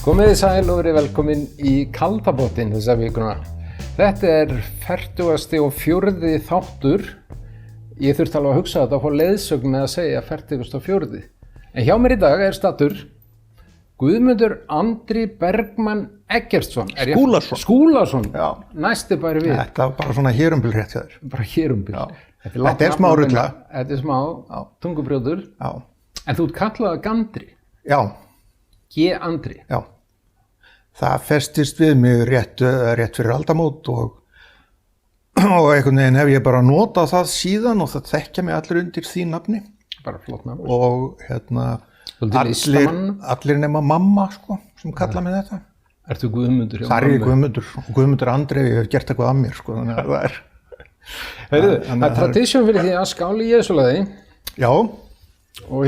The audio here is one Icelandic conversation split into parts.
Komiði sæl og verið velkomin í Kaldabotinn þessa vikuna. Þetta 40. og 4. þáttur. Ég þurfti alveg að hugsa þetta og fá leiðsögn með að segja 44. En hjá mér í dag stattur Guðmundur Andri Bergmann Eggertsson. Skúlason. Já. Næsti bæri við. Þetta var bara svona hérumbil rétt hjá þér. Bara hérumbil. Þetta smá rugla. Þetta smá tungubrjótur. Já. En þú kallaði Gandri. Já. G. Andri. Já. Það festist við mig rétt fyrir aldamót og einhvern veginn hef ég bara notað það síðan og það þekkja mig allir undir því nafni. Bara flott nafn. Og allir nema mamma sko, sem kalla mig þetta. Ertu Guðmundur hjá mamma? Það Guðmundur og Guðmundur Andri, ég hef gert eitthvað af mér sko, þannig að það Heyrðu, það tradisjón fyrir því að skáli í Jesúlaði. Já. Og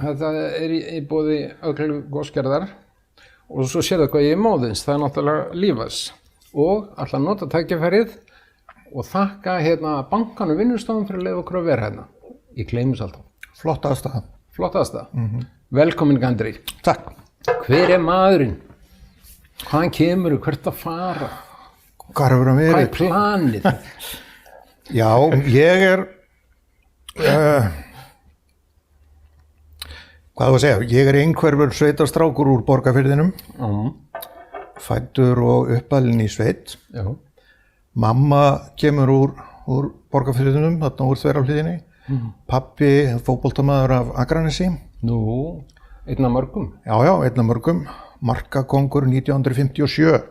þetta í boði Öglu Gósgerðar. Og svo sér það hvað ég móðins, það náttúrulega Lífas. Og ætla að nota tækifærið og þakka bankanum vinnustofum fyrir að leyfa okkur að vera hérna. Í Kleimusaltá. Flott aðstæða. Flott aðstæða. Velkomin Gandri. Takk. Hver maðurinn? Hvaðan kemur þú? Hvert að fara? Hvað hefur hann verið? Hvað planið? Já, ég hvað að segja, ég einhverfur sveitarstrákur úr Borgarfirðinum, fæddur og uppalinn í sveit. Já. Mamma kemur úr Borgarfirðinum, þarna úr Þverárhlíðinni. Pabbi fótboltamaður af Akranesi. Nú, einn af mörgum. Já, einn af mörgum. Markakongur 1957.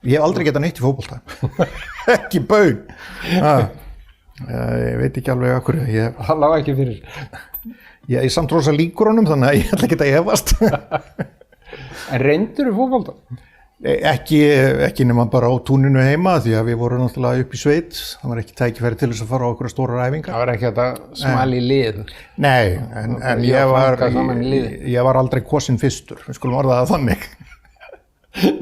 Ég hef aldrei getað neitt í fótbolta. Ekki baun. Ég veit ekki alveg af hverju. Það lá ekki fyrir. Ég samt rosa líkur honum, þannig að ég ætla ekki að efast. En reyndirðu fótbolta? Ekki nema bara á túninu heima, því að við vorum náttúrulega upp í sveit. Það var ekki tækifæri til þess að fara á okkur stórar æfingar. Það var ekki þetta smali lið? Nei, en ég var aldrei kosinn fyrstur, við skulum orða það þannig.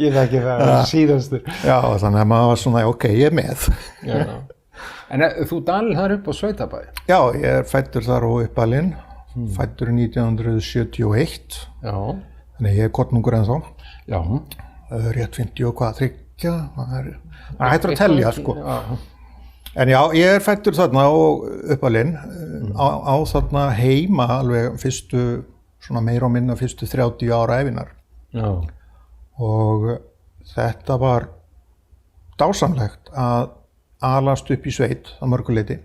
Ég þekki það, síðastur. Já, þannig að maður var svona, ok, ég með. Já. En þú dalinn þar upp á Sveitabæ? Já, ég fæddur þar og uppalinn, fæddur 1971. Já. Þannig ég kornungur ennþá. Já. Rétt 50 og hvað, 30, það hættur að telja, sko. Já. En já, ég fæddur þarna og uppalinn, á þarna heima alveg fyrstu, svona meira og minna fyrstu 30 ára ævinar. Já. Og þetta var dásamlegt að alast upp í sveit á mörguleiti.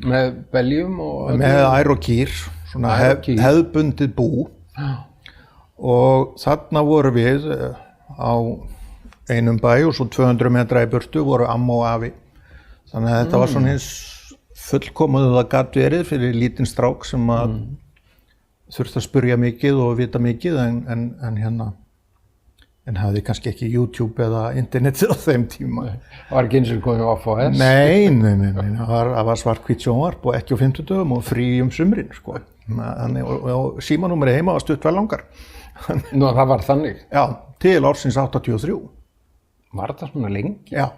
Með beljum og... Með ær og kýr, svona hefðbundið bú. Já. Og þarna voru við á einum bæ og svo 200 metra í burtu voru amma og afi. Þannig að þetta var svona eins fullkomið það gat verið fyrir lítinn strák sem að þurfti að spurja mikið og vita mikið en hafði kannski ekki YouTube eða internetið á þeim tíma. Var ekki eins og komið á FHS? Nei, það var svart-hvítt sjónvarp og ekki á 50 dögum og frí sumrin, sko. Og símanúmerið heima var stutt vel langar. Nú, það var þannig? Já, til ársins 83. Var það svona lengi? Já,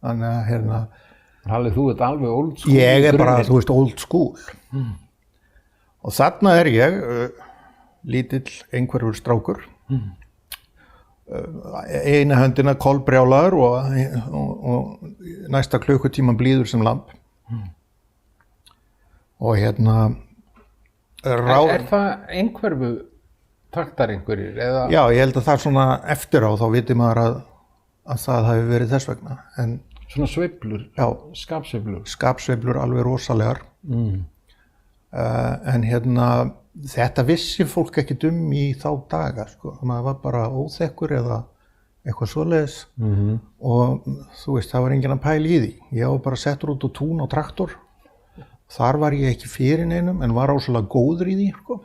þannig að Hafði þú þetta alveg old school? Ég bara, þú veist, old school. Og þarna ég, lítill einhverfur strákur. Eina höndina kolbrjálaður og næsta klukkutíma blíður sem lamb. Og Er það einhverfu taktar einhverjir? Eða? Já, ég held að það svona eftir á, þá viti maður að það hafi verið þess vegna. En, svona sveiflur? Já. Skapsveiflur? Skapsveiflur alveg rosalegar. En þetta vissi fólk ekkert í þá daga, sko. Maður var bara óþekkur eða eitthvað svoleiðis. Og þú veist, það var enginn að pæla í því. Ég var bara settur út á tún á traktor. Þar var ég ekki fyrir neinum en var áslega góður í því, sko.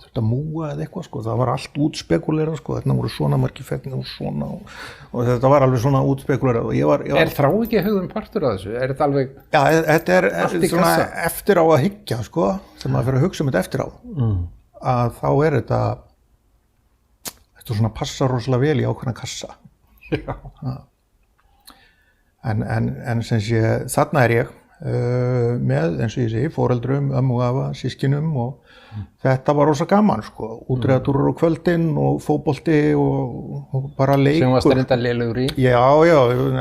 Þetta múa eða eitthvað, sko. Það var allt útspekulerað, sko. Þarna voru svona margir fegnir og svona og þetta var alveg svona útspekulerað. Þrá ekki hugðum partur af þessu? Þetta alveg... Já, þetta svona eftir á að hyggja, sko. Þegar maður fyrir að hugsa þetta eftir á. Að þá þetta svona passar rosalega vel í ákveðna kassa. Já. En sem sé, þarna ég. með, eins og ég segi, foreldrum, ömmu og afa, systkinum og þetta var rosa gaman, sko. Útreiðatúrur á kvöldin og fótbolti og bara leikur. Sem varst reynda lélegur í? Já,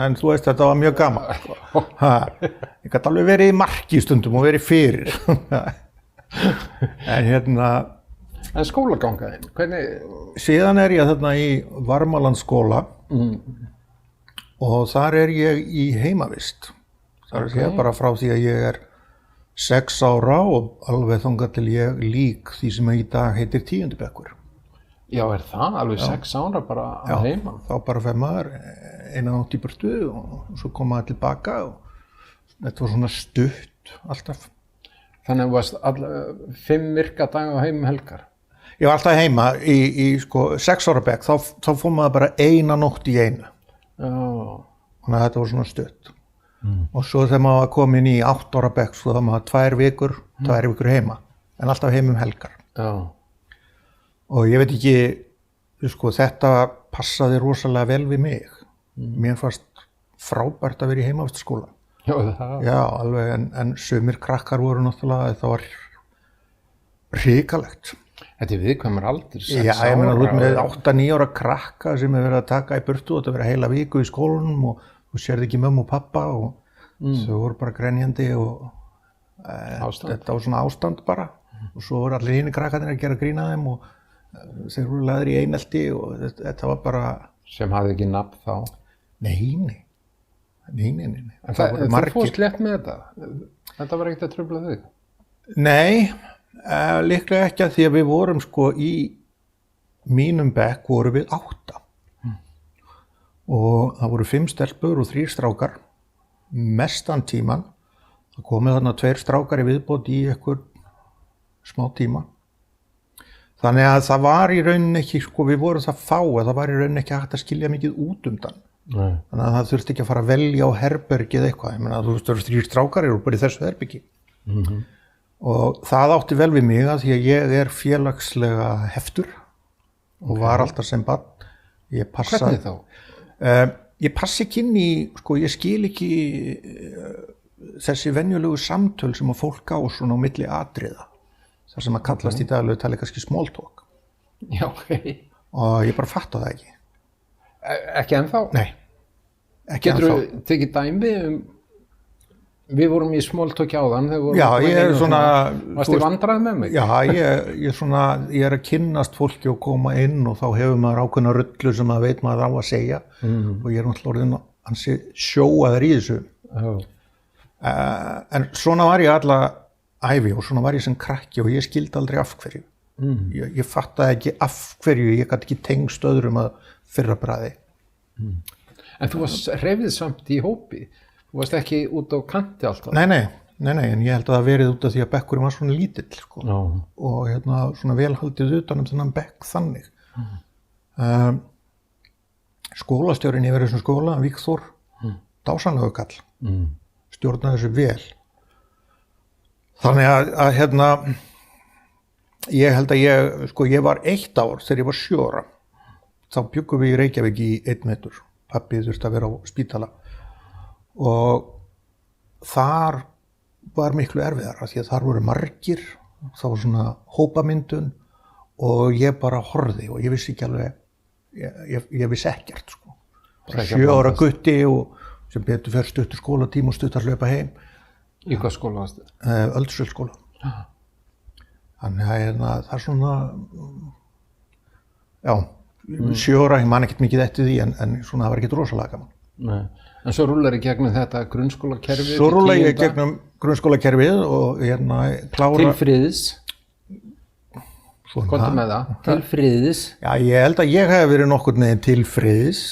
en þú veist, þetta var mjög gaman, sko. Ég gæti alveg verið í marki stundum og verið fyrir. En En skólagangaðinn, hvernig? Síðan ég þarna í Varmalandsskóla og þar ég í heimavist. Þar ég bara frá því að ég 6 ára og alveg þangað til ég lýk því sem í dag heitir 10. bekkur. Já, það? Alveg 6 ára bara að heiman? Já, þá bara fer maður eina nótt í burtu og svo kom maður tilbaka og þetta var svona stutt alltaf. Þannig að þú varst 5 virka daga heim helgar? Ég var alltaf heima í sko 6 ára bekk, þá fór maður bara eina nótt í einu. Já. Þannig að þetta var svona stutt. Og svo þegar maður var komin í 8 ára bekk, svo þá maður 2 vikur heima, en alltaf heim helgar. Já. Og ég veit ekki, sko þetta passaði rosalega vel við mig. Mér fannst frábært að vera í heimavistarskóla. Já, það. Já, alveg, en sumir krakkar voru náttúrulega, það var hrikalegt. Þetta viðkvæmur aldur, 6 ára. Já, ég meina, þú ert með 8-9 ára krakka sem verið að taka í burtu og þetta verið heila viku í skólanum og þú sérði ekki mömmu og pappa og þau voru bara grenjandi og þetta var svona ástand bara. Og svo voru allir hinir krakkarnir að gera grín að þeim og þeir voru lagðir í einelti og þetta var bara... Sem hafði ekki nafn þá? Nei. En þú fórst létt með þetta? Þetta var ekkert að trufla þig? Nei, líklega ekki að því að við vorum sko í mínum bekk vorum við 8 og það voru 5 stelpur og 3 strákar mestan tíman. Það komið þarna 2 strákar í viðbót í einhver smá tíma. Þannig að það var í rauninni ekki, sko við vorum það fá að það var í rauninni ekki hægt að skilja mikið út undan. Nei. Þannig að það þurfti ekki að fara að velja á herbergið eitthvað. Ég meina, þú veist, það eru 3 strákar eru bara í þessu herbergi. Og það átti vel við mig að því að ég félagslega heftur og var alltaf sem barn. Hvernig þá? Ég passi ekki inn í, sko, ég skil ekki þessi venjulegu samtöl sem að fólk á svona á milli atriða. Það sem að kallast í daglegu tali kannski small talk. Já, ok. Og ég bara fatta það ekki. Ekki ennþá? Nei, ekki ennþá. Getur þú tekið dæmi við vorum í small talk áðan þegar vorum... Já, ég svona... Varst þið vandræð með mig? Já, ég að kynnast fólki og koma inn og þá hefur maður ákveðna rullu sem maður veit maður á að segja og ég náttúrulega orðinn ansi sjóaður í þessu. En svona var ég alla ævi og svona var ég sem krakki og ég skildi aldrei af hverju. Ég fattaði ekki af hverju, ég gat ekki tengst öðrum að fyrra bragði. En þú varst hreyfð samt í hópi? Þú varst ekki út á kanti alltaf? Nei, en ég held að það verið út af því að bekkurinn var svona lítill, sko. Og svona velhaldið utan þennan bekk þannig. Skólastjórinn yfir þessum skóla, Víkþór, dásamlegur kall, stjórnaði þessu vel. Þannig að ég held að ég var 1 ár þegar ég var 7 ára. Þá bjuggum við í Reykjavík í 1 metur. Pabbi þurfti að vera á spítala. Og þar var miklu erfiðara því að þar voru margir, það var svona hópamyndun og ég bara horfði og ég vissi ekki alveg, ég vissi ekkert, sko. Bara 7 ára gutti og sem betur fer stuttur skólatíma og stuttar hlaupa heim. Í hvað skóla varstu? Öldusöldsskóla. Þannig að það er svona, já, 7 ára, ég man ekkert mikið eftir því en svona það var ekkert rosalega gaman. Nei. En svo rúlar ég gegnum þetta grunnskólakerfið? Svo rúlar ég gegnum grunnskólakerfið og klára... Til friðs? Komdu með það, til friðs? Já, ég held að ég hef verið nokkurn veginn til friðs.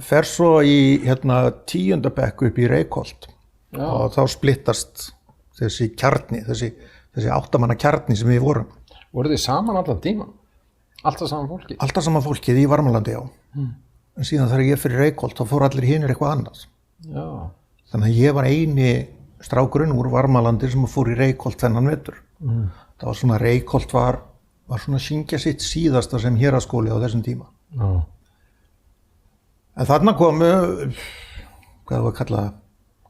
Fer svo í 10. bekk upp í Reykholt og þá splittast þessi kjarni, þessi 8 manna kjarni sem við vorum. Voruð þið saman allan tíman? Alltaf saman fólkið? Alltaf saman fólkið í Varmalandi, já. En síðan þegar ég fyrir Reykholt þá fór allir hinir eitthvað annað. Já. Þannig að ég var eini strákurinn úr Varmalandi sem fór í Reykholt þennan vetur. Það var svona, Reykholt var svona að syngja sitt síðasta sem héraðsskóli á þessum tíma. En þarna komu, hvað var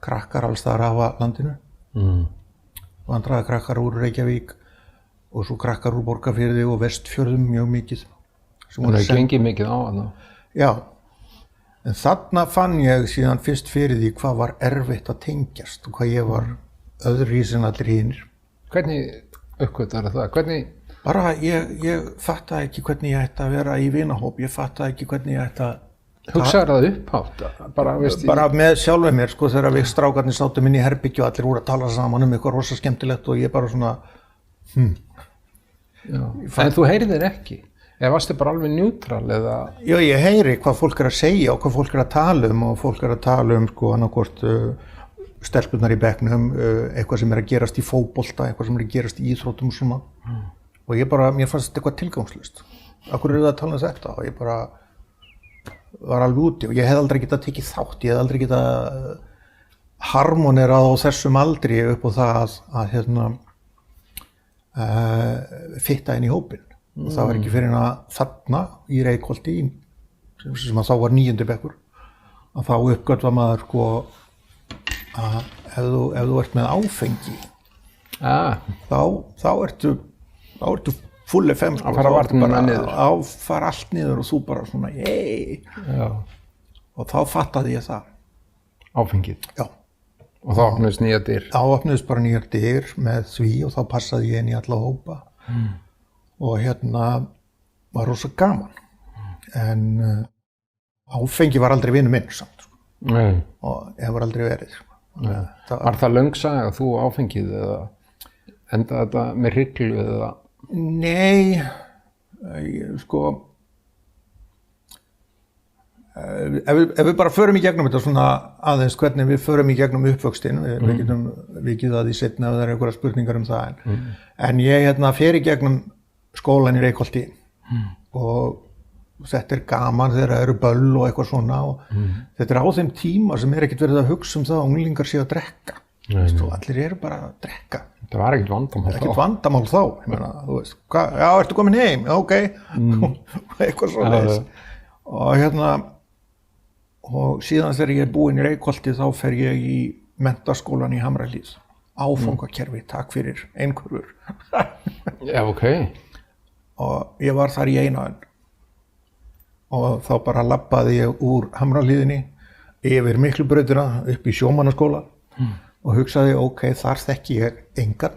krakkar alls þar af landinu. Vandræða krakkar úr Reykjavík og svo krakkar úr Borgarfirði og Vestfjörðum mjög mikið. Það er gengið mikið á þarna. Já, en þarna fann ég síðan fyrst fyrir því hvað var erfitt að tengjast og hvað ég var öðruvísi en allir hinir. Hvernig uppgötvar það? Hvernig? Bara ég fattaði ekki hvernig ég ætti að vera í vinahóp, ég fattaði ekki hvernig ég ætti að Hugsaðu það upphátt? Bara með sjálfum mér, sko, þegar við strákarnir sátum inn í herbyggju og allir voru að tala saman eitthvað rosa skemmtilegt og ég bara svona Já. En þú heyrðir ekki? Eða varstu bara alveg njútral eða? Já, ég heyri hvað fólk að segja og hvað fólk að tala og fólk að tala sko annarkvort stelpurnar í bekknum, eitthvað sem að gerast í fótbolta, eitthvað sem að gerast í íþróttum svona og mér fannst þetta eitthvað tilgangslust. Af hverju að tala þetta? Og ég bara var alveg úti og ég hef aldrei getað tekið þátt, ég hef aldrei getað harmonerað á þessum aldri upp á það að fitta inn í hópinn. Og það var ekki fyrir þarna í Reykholti, sem að þá var 9. bekkur, að þá uppgötva maður sko að ef þú ert með áfengi, þá ertu full FM sko, að fara varnina niður. Fara allt niður og þú bara svona og þá fattaði ég það. Áfengið? Já. Og þá opnuðist nýjar dyr? Þá opnuðist bara nýjar dyr með því og þá passaði ég inn í alla hópa og var rosa gaman en áfengi var aldrei vinur minn samt sko. Og hefur aldrei verið sko. Var það löng saga að þú áfengið eða endaði þetta með hryllu eða? Nei, sko, ef við bara förum í gegnum þetta svona aðeins hvernig við förum í gegnum uppvöxtinn, við getum vikið að því seinna ef það eru einhverjar spurningar um það en ég fer í gegnum skólann í Reykholti og þetta er gaman þegar það eru böll og eitthvað svona og þetta er á þeim tíma sem ekkert verið að hugsa um það að unglingar séu að drekka. Allir eru bara að drekka. Það var ekkert vandamál þá. Ekkert vandamál þá, ég meina, þú veist, já, ertu komin heim? Já, ok, eitthvað svoleiðis. Og síðan þegar ég er búinn í Reykholti þá fer ég í menntaskólann í Hamrahlíð. Áfangakerfi, takk fyrir, einhverfur. Já, ok. Og ég var þar í eina önn. Og þá bara labbaði ég úr Hamrahlíðinni yfir Miklubrautina upp í sjómannaskóla. Og hugsaði, ok, þar þekki ég engan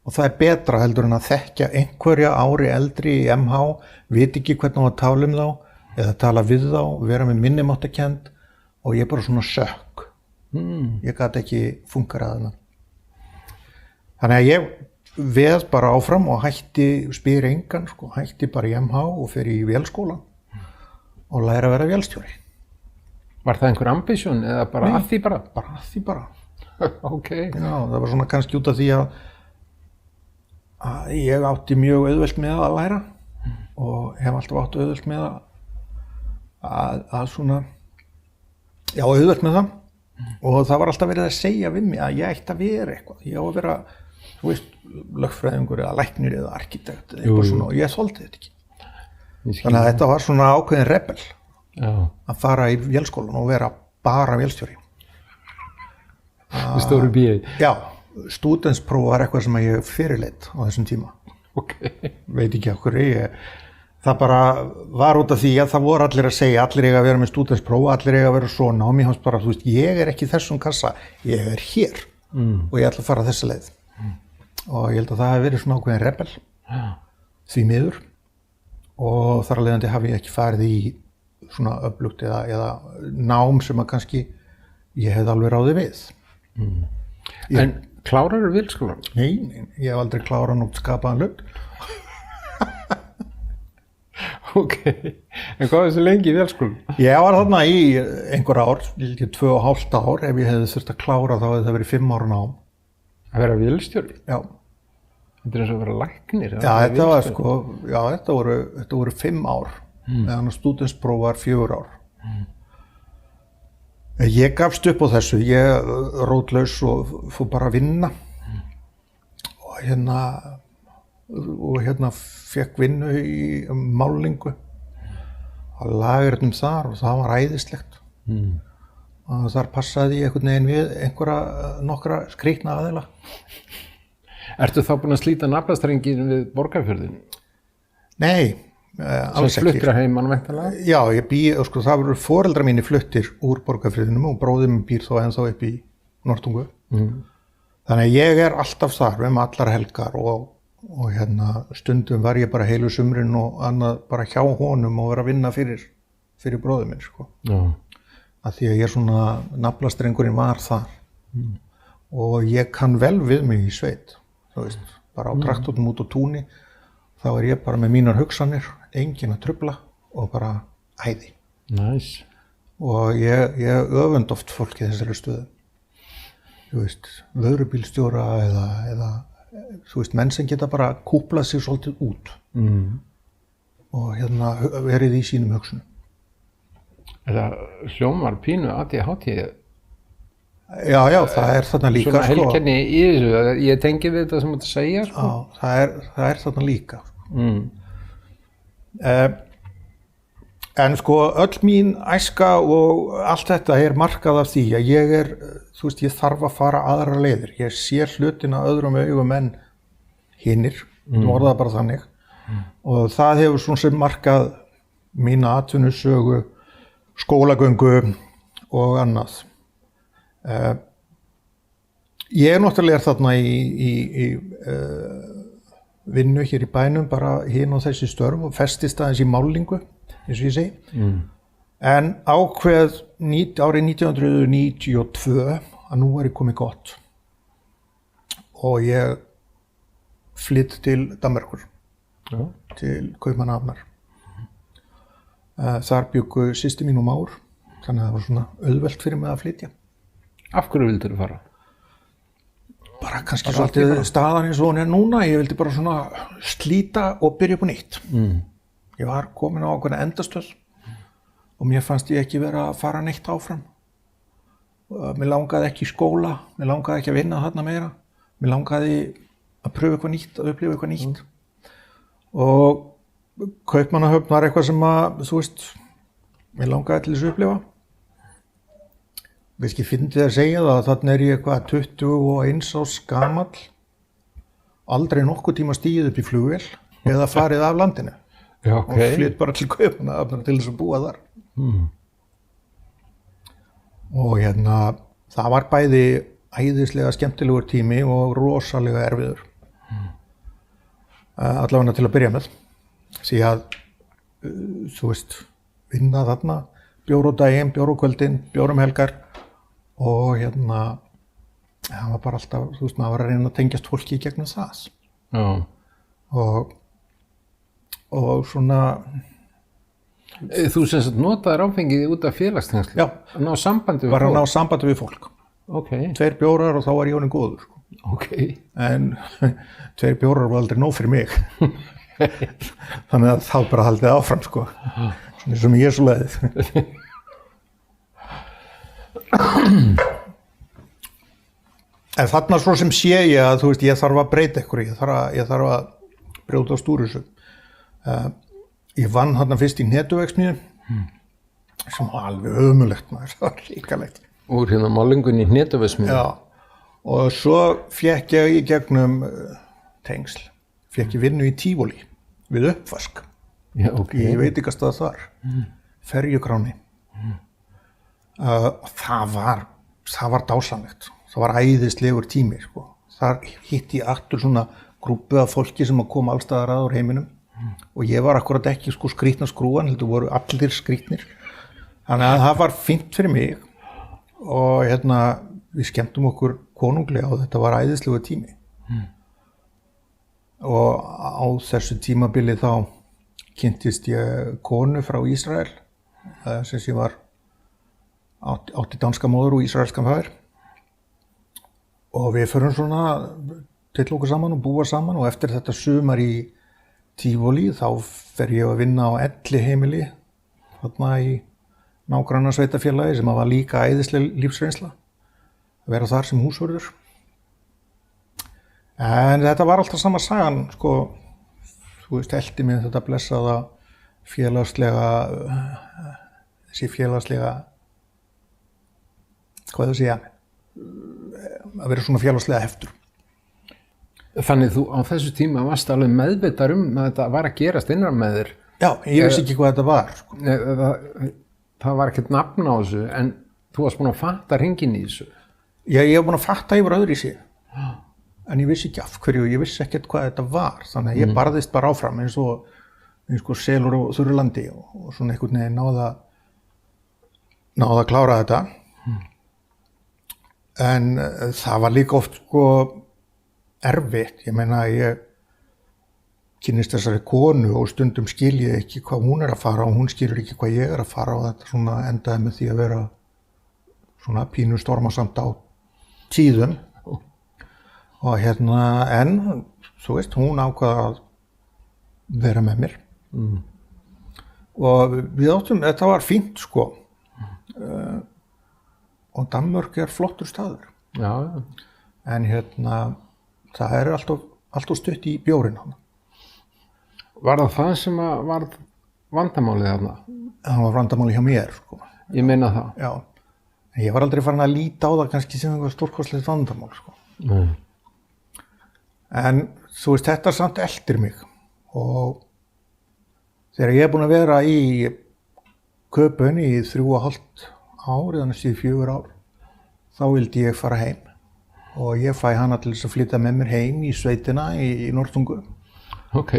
og það er betra heldur en að þekkja einhverja ári eldri í MH, viti ekki hvernig á að tala um þá eða tala við þá, vera með minnimáttakennd og ég bara svona sökk. Ég gat ekki fungerað þarna. Þannig að ég veð bara áfram og spyr engan, sko, hætti bara í MH og fer í vélskólann og læra að vera vélstjóri. Var það einhver ambisjón eða bara að því bara? Bara að því bara. Ok. Já, það var svona kannski út af því að ég átti mjög auðvelt með að læra og hef alltaf átt auðvelt með að svona, já, auðvelt með það og það var alltaf verið að segja við mig að ég ætti að vera eitthvað. Ég á að vera, þú veist, lögfræðingur eða læknir eða arkitekt eða eitthvað svona og ég þoldi þetta ekki. Þannig að þetta var svona ákveðin rebel. Að fara í vélskólan og vera bara vélstjóri. Í stóru bíi? Já, stúdentspróf var eitthvað sem ég fyrirleit á þessum tíma. Ok. Veit ekki af hverju. Það bara var út af því að það voru allir að segja, allir eiga að vera með stúdentspróf, allir eiga að vera svona og mér fannst bara, þú veist, ég er ekki í þessum kassa, ég er hér og ég ætla að fara þessa leið. Og ég held að það hafi verið svona ákveðin rebel, því miður og þar af leiðandi hafi ég ekki farið í svona öflugt eða nám sem að kannski ég hefði alveg ráðið við. En klárarðu vélskólann? Nei, ég hef aldrei klárað nokkuð skapaðan hlut. Ok, en hvað er þessi lengi í vélskólann? Ég var þarna í einhver ár, 2,5 ár, ef ég hefði þurft að klára þá hefði það verið 5 ára nám. Að vera vélstjóri? Já. Þetta er eins og að vera læknir? Já, þetta var sko, já, þetta voru 5 ár. Meðan að stúdentspróf var 4 ár. Ég gafst upp á þessu, ég rótlaus og fór bara að vinna og fekk vinnu í málningu á lagernum þar og það var æðislegt. og þar passaði ég einhvern veginn við nokkra skrýtna aðila. Ertu þá búin að slíta naflastrengin við Borgarfjörðin? Nei, alls Sem ekki. fluttir að heimann væntanlega? Já, ég sko, það voru foreldrar mínir fluttir úr Borgarfjörðinum og bróðir minn býr þó ennþá upp í Norðtungu. Þannig að ég er alltaf þar allar helgar og hérna stundum var ég bara heilu sumrin og annað bara hjá honum og vera að vinna fyrir bróðir minn, sko. Já. Að því að ég svona, naflastrengurinn var þar og ég kann vel við mig í sveit, þú veist, bara á traktornum út á túni, þá er ég bara með mínar hugsanir, enginn að trufla og bara æði. Nice. Og ég öfund oft fólk í þessari stöðu, þú veist, vörubílstjóra eða þú veist, menn sem geta bara kúplað sig svolítið út og hérna verið í sínum hugsunum. Það hljómar pínu ADHD. Já, það er þarna líka, Svona heilkenni í þessu, ég tengi við þetta sem þú segja, sko. Já, það er þarna líka. En sko, öll mín æska og allt þetta er markað af því að ég er, þú veist, ég þarf að fara aðra leiðir. Ég sé hlutina öðrum augum en hinnir, orðað bara þannig. Og það hefur svona sem markað mína atvinnusögu, skólagöngu og annað. Ég náttúrulega þarna í vinnu hér í bænum, bara hinn og þessi störf og festist aðeins í málingu, eins og ég segi. En ákveð árið 1992 að nú er ég komið gott og ég flytt til Danmerkur, til Kaupmannahafnar. Þar bjuggu systir mín ár, þannig að það var svona auðvelt fyrir mig að flytja. Af hverju vildur þú fara? Bara kannski svolítið staðan eins og hún er núna, ég vildi bara svona slíta og byrja upp á nýtt. Ég var komin á ákveðna endastöð og mér fannst ég ekki vera að fara neitt áfram. Mér langaði ekki í skóla, mér langaði ekki að vinna þarna meira, mér langaði að pröfa eitthvað nýtt, að upplifa eitthvað nýtt. Og Kaupmannahöfn var eitthvað sem að, þú veist, mér langaði til þess að upplifa. Kannski fyndið að segja það að þarna er ég eitthvað 21 árs gamall, aldrei nokkuð tíma stigið upp í flugvél eða farið af landinu. Já, Og flytt bara til Kaupmannahafnar til þess að búa þar. Og hérna, það var bæði æðislega skemmtilegur tími og rosalega erfiður. Allavega til að byrja með. Því að, þú veist, vinna þarna, bjór á daginn, bjór á kvöldin, bjór helgar og hérna, það var bara alltaf, þú veist, maður var að reyna að tengjast fólki í gegnum það. Já. Og svona... Þú sem sagt notaðir áfengið út af félagstengsli? Já. Að ná sambandi við Bara fólk? að ná sambandi við fólk. Ok. 2 bjórar og þá var ég honum góður. Ok. En 2 bjórar var aldrei nóg fyrir mig. Þannig að þá bara haldið áfram, sko. Svona eins og með Jesúleiðið. En þarna svo sem sé ég að, þú veist, ég þarf að breyta ykkur, ég þarf að brjótast úr þessu. Ég vann þarna fyrst í hnetuverksmiðju, sem var alveg ömurlegt, maður, það var ríkalegt. Úr hérna málingunni í hnetuverksmiðju? Já, og svo fékk ég í gegnum tengsl, fékk ég vinnu í Tívolí við uppvask. Já, ok. Ég veit ekki að stað þar, Ferjukráni. Það var dásamlegt, það var æðislegur tími, sko. Þar hitti ég aftur svona grúpu af fólki sem að koma allstaðar að úr heiminum og ég var akkurat ekki sko skrýtna skrúan, heldur voru allir skrýtnir. Þannig að það var fínt fyrir mig og hérna við skemmtum okkur konunglega og þetta var æðislegur tími. Og á þessu tímabili þá kynntist ég konu frá Ísrael, sem ég var átti danska móður og ísraelskan faðir. Og við förum svona til okkur saman og búa saman og eftir þetta sumar í Tívolí þá fer ég að vinna á Elliheimili þarna í nágrannasveitarfélagi sem var líka æðisleg lífsreynsla að vera þar sem húsvörður. En þetta var alltaf sama sagan, sko, þú veist, elti mig þetta blessaða félagslega hvað það segja, að vera svona félagslega heftur. Þannig þú á þessu tíma varst alveg meðvitað að þetta var að gerast innan með þér. Já, ég vissi ekki hvað þetta var. Sko. Það var ekkert nafn á þessu, en þú varst búin að fatta hringinn í þessu. Já, ég hef búin að fatta yfir öðru í sig, en ég vissi ekki af hverju, ég vissi ekkert hvað þetta var, þannig að ég barðist bara áfram eins og selur á þurru landi og svona einhvern veginn náða að klára þetta. En það var líka oft sko erfitt, ég meina ég kynnist þessari konu og stundum skil ég ekki hvað hún er að fara og hún skilur ekki hvað ég er að fara og þetta svona endaði með því að vera svona pínu stormasamt á tíðum og en þú veist, hún ákvað að vera með mér og við áttum, þetta var fínt sko og Danmörk er flottur staður. Já. En það er alltof stutt í bjórinn hann. Var það sem var vandamálið þarna? Það var vandamálið hjá mér sko. Ég meina það. Já. En ég var aldrei farin að líta á það kannski sem eitthvað stórkostlegt vandamál sko. En þú veist, þetta samt eltir mig og þegar ég er búin að vera í Köpen í 3,5 ár eða næstum 4 ár, þá vildi ég fara heim og ég fæ hana til þess að flytja með mér heim í sveitina í Norðtungu. Ok.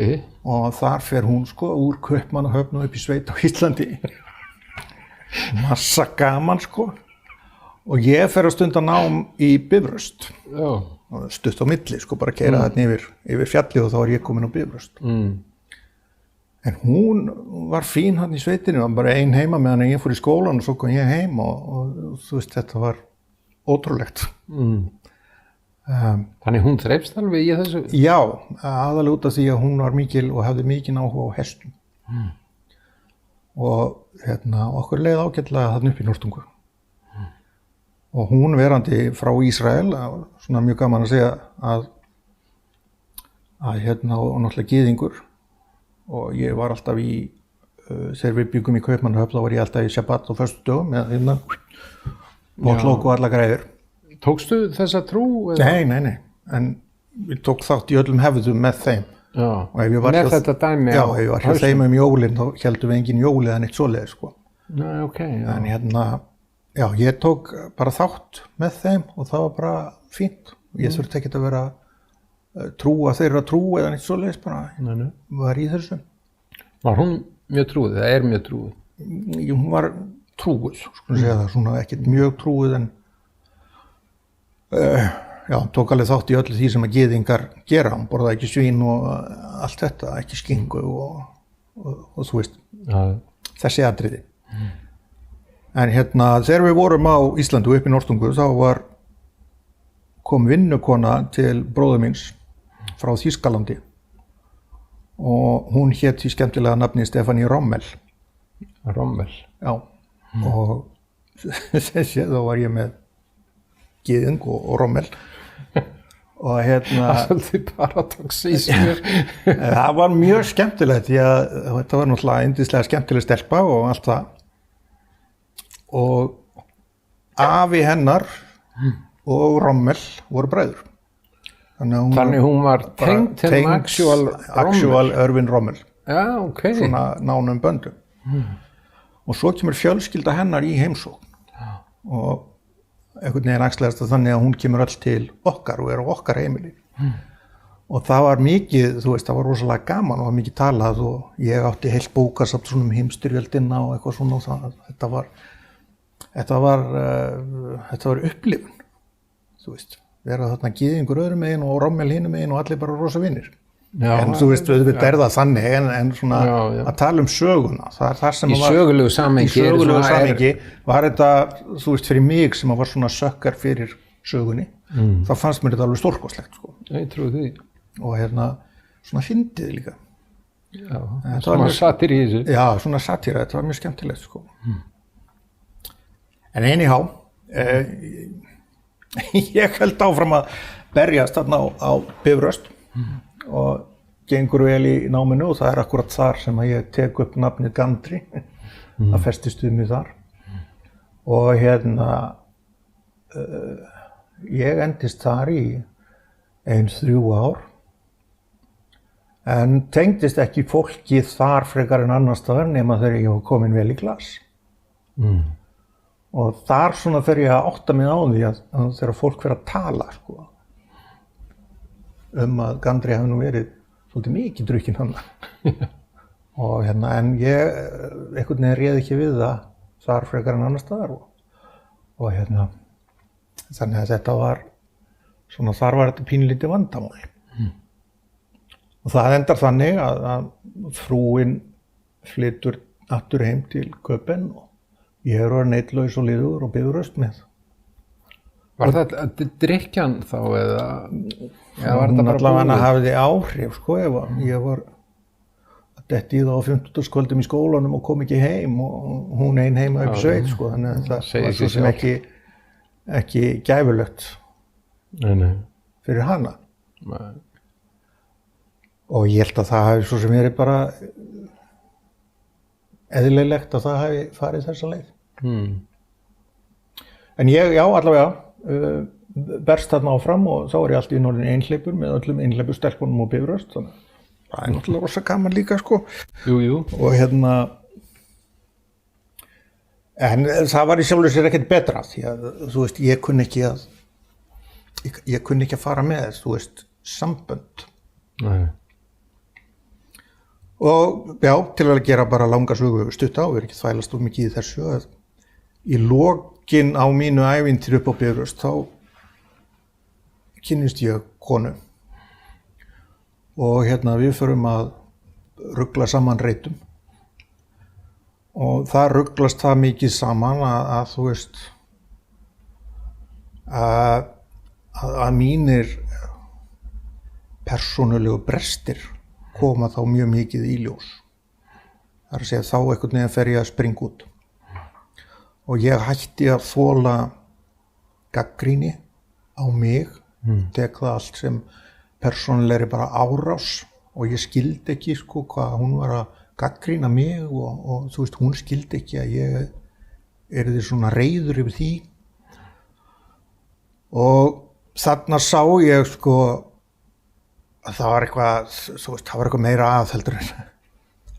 Og þar fer hún sko úr Kaupmannahöfn og upp í sveit á Íslandi. Massa gaman sko. Og ég fer að stunda nám í Bifröst. Já. Stutt á milli sko, bara keyra þarna yfir fjallið og þá var ég komin á Bifröst. En hún var fín hann í sveitinu, það var bara ein heima meðan ég fór í skólan og svo kom ég heim og þú veist, þetta var ótrúlegt. Þannig hún þreifst alveg í þessu? Já, aðalega út af því að hún var mikil og hafði mikinn áhuga á hestum. Og okkur leið ágætlega þarna upp í Norðtungu. Og hún verandi frá Ísrael, svona mjög gaman að segja að og náttúrulega gyðingur. Og ég var alltaf þegar við byggum í Kaupmannahöfn, þá var ég alltaf í Shabbat og föstudögum með potlók og alla græður. Tókstu þessa trú? Nei, en ég tók þátt í öllum hefðum með þeim. Já, með þetta dæmi? Já, ef ég var hjá þeim jólin, þá héldum við engin jól eða neitt svoleiðis, sko. Nei, ok. Já. En já, ég tók bara þátt með þeim og það var bara fínt. Ég þurfti ekkert að vera trúa þeirra trú eða neitt svoleiðis, bara var í þessu. Var hún mjög trúið, eða er mjög trúið? Hún var trúið, sko segja það, svona ekkert mjög trúið en já, tók alveg þátt í öllu því sem að gyðingar gera, hún borðaði ekki svín og allt þetta, ekki skinku og þú veist, þessi atriði. En þegar við vorum á Íslandi upp í Norðtungu, þá kom vinnukona til bróður míns frá Þýskalandi og hún hét því skemmtilega nafni Stefanie Rommel. Rommel? Já, og þá var ég með gyðing og Rommel og Það er svolítið paradox í sér. Það var mjög skemmtilegt því að þetta var náttúrulega yndislega skemmtileg stelpa og allt það og afi hennar og Rommel voru bræður. Þannig hún var tengd til actual Irvin Rommel. Já, ok. Svona nánum böndum. Og svo kemur fjölskylda hennar í heimsókn. Og einhvern veginn æxlaðist þannig að hún kemur öll til okkar og er á okkar heimili. Og það var mikið, þú veist, það var rosalega gaman og var mikið talað og ég átti heilt bókasafn svona heimstyrjöldina og eitthvað svona og þetta var upplifun, þú veist, vera þarna gyðingur öðrum megin og Rommel hinum megin og allir bara rosa vinnir. En þú veist, auðvitað er það þannig en svona að tala söguna, það er það sem í sögulegu samhengi var þetta, þú veist, fyrir mig sem var svona sökkar fyrir sögunni, þá fannst mér þetta alveg stórkostlegt, sko. Ég trúi því. Og svona fyndið líka. Já, svona satír í þessu. Já, svona satíra, þetta var mjög skemmtilegt, sko. En anyhow, ég held áfram að berjast þarna á Bifröst og gengur vel í náminu og það er akkurat þar sem að ég tek upp nafnið Gandri, það festist við mig þar og ég endist þar í 1-3 ár en tengdist ekki fólki þar frekar en annars staðar nema þegar ég var komin vel í glas. Og þar svona fer ég að átta mig á því að þegar fólk fer að tala sko, að Gandri hafi nú verið svolítið mikið drukkinn hann. Og en ég einhvern veginn réð ekki við það þar frekar en annars staðar og þannig að þetta var svona, þar var þetta pínlítið vandamál. Og það endar þannig að frúin flytur aftur heim til Köpen og ég orðinn eitlaus og liðugur og bifuröst með. Var þetta drykkjan þá eða var Hún þetta bara allavega búið? hafði áhrif sko, ég var að detti í það á 50-kvöldum í skólanum og kom ekki heim og hún ein heima upp í sveit sko, þannig að það Segir var svo sig sem sjálft. ekki gæfulegt Nei. fyrir hana. Nei. Og ég held að það hafi svo sem verið bara eðlilegt að það hafi farið þessa leið. En ég, já, allavega, berst þarna áfram og þá er ég allt í norðin einhleipur með öllum einhleipustelpunum og bifröst, þannig að það er náttúrulega rosa gaman líka, sko. Jú. Og en það var í sjálfu sér ekkert betra, því að, þú veist, ég kunni ekki að fara með, þú veist, sambönd. Nei. Og já, til að gera bara langa sögu stutt á, ekki þvælast of mikið í þessu, að í lokin á mínu ævintýri upp á Bifröst, þá kynnist ég konu. Og við förum að rugla saman reytum. Og það ruglast það mikið saman að þú veist, að mínir persónulegu brestir koma þá mjög mikið í ljós. Það er að segja þá einhvern veginn fer ég að springa út. Og ég hætti að þola gagnrýni á mig, tek það allt sem persónulegri bara árás og ég skildi ekki sko hvað hún var að gagnrýna mig og þú veist hún skildi ekki að ég yrði svona reiður yfir því. Og þarna sá ég sko að það var eitthvað, þú veist, það var eitthvað meira að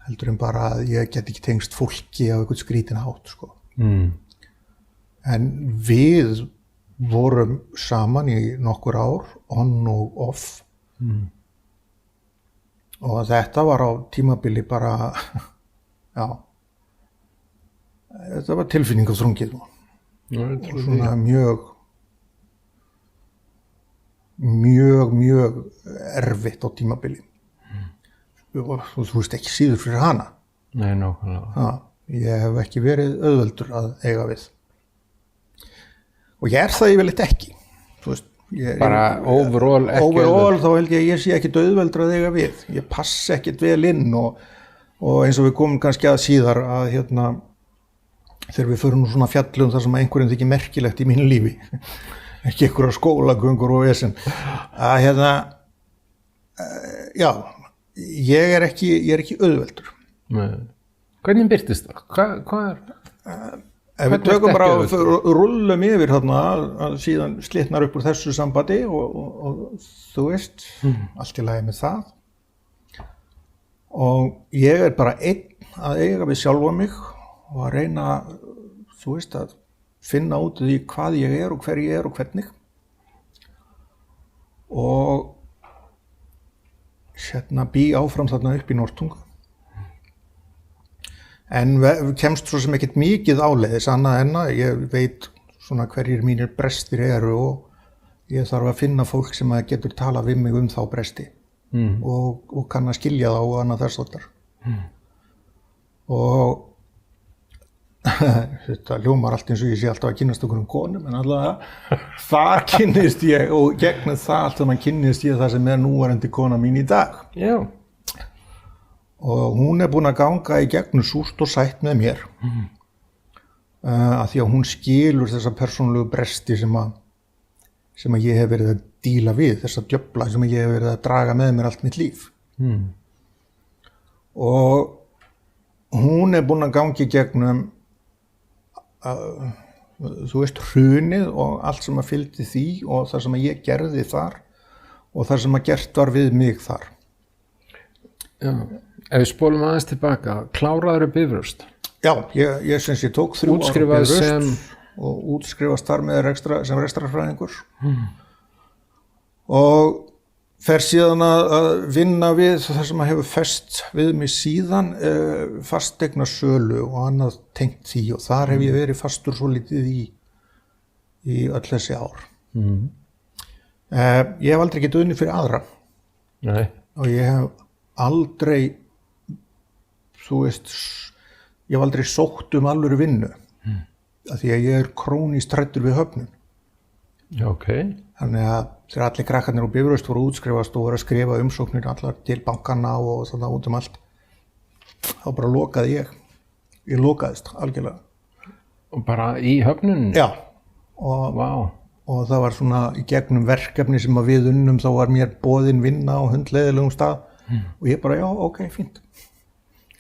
heldur en bara að ég get ekki tengst fólki á einhvern skrítin hátt, sko. En við vorum saman í nokkur ár, on og off. Og þetta var á tímabili bara, já, þetta var tilfinningaþrungið og svona mjög erfitt á tímabili. Og þú veist ekki síður fyrir hana. Nei, nákvæmlega. Ég hef ekki verið auðveldur að eiga við. Og ég það yfirleitt ekki. Þú veist, bara overall ekki overall þá held ég sé ekki auðveldur að eiga við. Ég passa ekkert vel inn og eins og við komum kannski að síðar að þegar við förum nú svona fjallum þar sem einhverjum þykir merkilegt í mínu lífi. Ekki einhverja skólagöngur og vesen. Að já, ég er ekki auðveldur. Nei. Hvernig birtist það? Hvað er? Ef við tökum bara og rullum yfir þarna að síðan slitnar upp úr þessu sambandi og þú veist, allt í lagi með það. Og ég er bara einn að eiga við sjálfa mig og að reyna, þú veist, að finna út því hvað ég er og hver ég er og hvernig. Og bý áfram þarna upp í Norrtungu. En kemst svo sem ekkert mikið áleiðis annað en að ég veit svona hverjir mínir brestir eru og ég þarf að finna fólk sem getur talað við mig þá bresti og kann að skilja þá og annað þess þáttar. Og þetta hljómar allt eins og ég sé alltaf að kynnast okkur konum en allavega þar kynnist ég og gegnum það allt sem kynnist ég það sem er núverandi kona mín í dag. Já. Og hún er búin að ganga í gegnum súrt og sætt með mér af því að hún skilur þessa persónulegu bresti sem ég hef verið að díla við, þessa djöfla sem ég hef verið að draga með mér allt mitt líf. Og hún er búin að ganga í gegnum þú veist, hrunið og allt sem að fylgdi því og það sem að ég gerði þar og það sem að gert var við mig þar. Já. Ef við spólum aðeins tilbaka, kláraður Bifröst? Já, ég tók 3 ára Útskrifaðist Bifröst og útskrifast þar með sem rekstrarfræðingur og fer síðan að vinna við það sem að hefur fest við mig síðan fasteignasölu og annað tengt því og þar hef ég verið fastur svo lítið í öll þessi ár. Ég hef aldrei getið unnið fyrir aðra. Nei. Og ég hef aldrei, þú veist, ég hef aldrei sótt alvöru vinnu af því að ég er krónískt hræddur við höfnun. Já, ok. Þannig að þegar allir krakkarnir á Bifröst voru að útskrifast og voru að skrifa umsóknir allar til bankanna og svona út allt, þá bara lokaði ég. Ég lokaðist algjörlega. Og bara í höfnun? Já. Og það var svona í gegnum verkefni sem að við unnum, þá var mér boðin vinna á hundleiðilegum stað og ég bara, já, ok, fínt.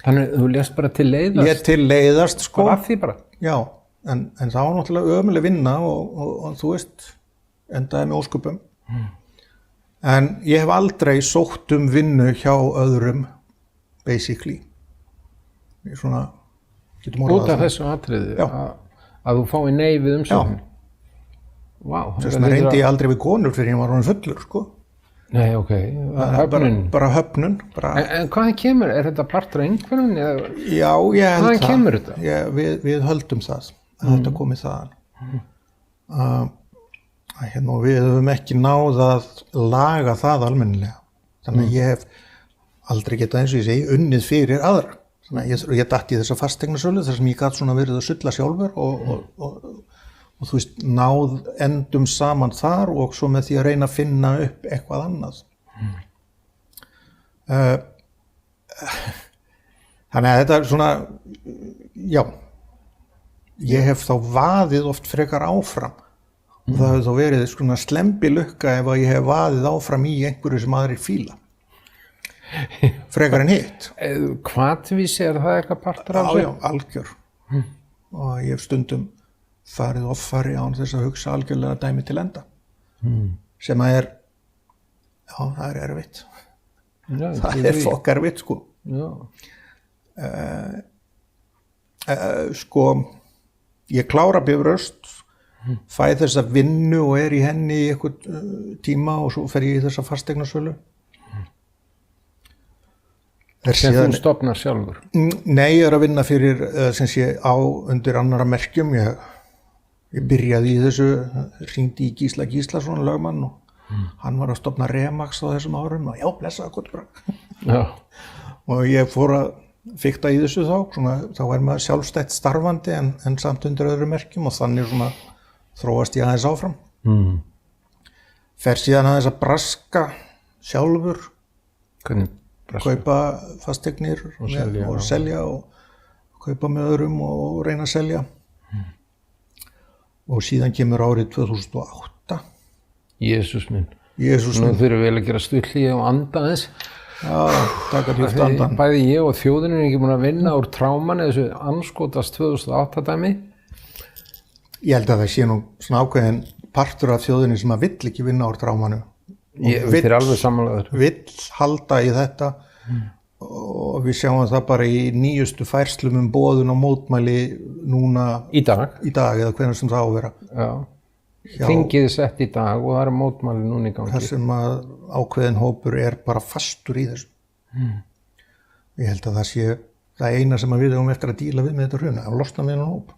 Þannig þú lést bara til leiðast? Ég til leiðast, sko. Bara af því bara? Já, en það var náttúrulega ömuleg vinna og þú veist, endaði með ósköpum. En ég hef aldrei sótt vinnu hjá öðrum, basically. Ég svona, getum orðað það. Út af þessu atriði, að þú fái nei við umsókn? Já. Þess vegna reyndi ég aldrei við konur fyrir ég var orðinn fullur, sko. Nei, ok. Höfnun? Bara höfnun. En hvaðan kemur? Er þetta partur af einhvernum? Já, ég held það. Hvaðan kemur þetta? Við höldum það, að þetta komið þaðan. Og við höfum ekki náð að laga það almennilega. Þannig að ég hef aldrei getað, eins og ég segi, unnið fyrir aðra. Þannig að ég datt í þessa fasteignasölu þar sem ég gat svona verið að sulla sjálfur og þú veist, náð endum saman þar og svo með því að reyna að finna upp eitthvað annað. Þannig að þetta er svona, já, ég hef þá vaðið oft frekar áfram og það hefur þá verið svona slembilukka ef að ég hef vaðið áfram í einhverju sem aðrir fíla. Frekar en hitt. Hvatvísi, er það eitthvað partur af þessu? Já, algjör. Og ég hef stundum farið offari án þess að hugsa algjörlega dæmi til enda. Sem að er, já, það er erfitt. Já, það er fokk erfitt, sko. Já. Sko, ég klára Bifröst, fæ þessa vinnu og er í henni í einhvern tíma og svo fer ég í þessa fasteignasölu. Sem þú stofnar sjálfur? Nei, ég er að vinna fyrir, sem sé, undir annara merkjum. Ég byrjaði í þessu, hringdi í Gísla Gíslason, lögmann, og hann var að stofna Remax á þessum árum og já, blessaði, gott bara. Já. Og ég fór að fikta í þessu þá var maður sjálfstætt starfandi en samt undir öðrum merkjum og þannig svona þróast ég aðeins áfram. Fer síðan aðeins að braska sjálfur. Hvernig braska? Kaupa fasteignir og selja og kaupa með öðrum og reyna að selja. Og síðan kemur árið 2008. Jesús minn. Nú þurfum við að gera stulli og anda aðeins. Já, taka djúpt andan. Bæði ég og þjóðin er ekki búin að vinna úr trámanni þessu anskotast 2008 dæmi. Ég held að það sé nú svona ákveðin partur af þjóðinni sem að vill ekki vinna úr trámanu. Þið er alveg samanlegaður. Vill halda í þetta og við sjáum það bara í nýjustu færslum boðun og mótmæli núna í dag eða hvenær sem það á að vera. Já. Þingið sett í dag og það er mótmæli núna í gangi. Það sem að ákveðin hópur er bara fastur í þessu. Ég held að það sé það eina sem við höfum eftir að díla við með þetta hruna, að losna við hennan hóp.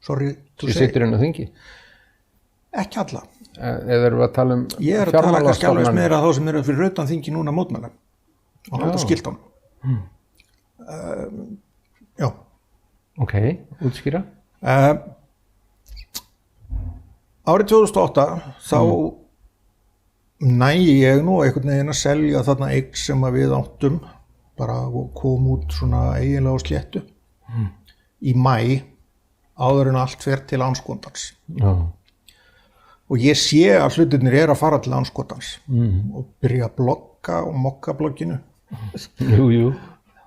Sorry to say. Þú situr inn á þingi? Ekki alla. Eða erum við að tala ég er að tala kannski alveg meira þá sem eru fyrir utan þingi núna mótmæla og halda skiltánum. Já. Ok, útskýra. Árið 2008 þá nægi ég nú einhvern veginn að selja þarna eign sem að við áttum bara kom út svona eiginlega á sléttu í maí áður en allt fer til andskotans. Já. Og ég sé að hlutirnir að fara til andskotans og byrja að blogga og mokka blogginu. Jú.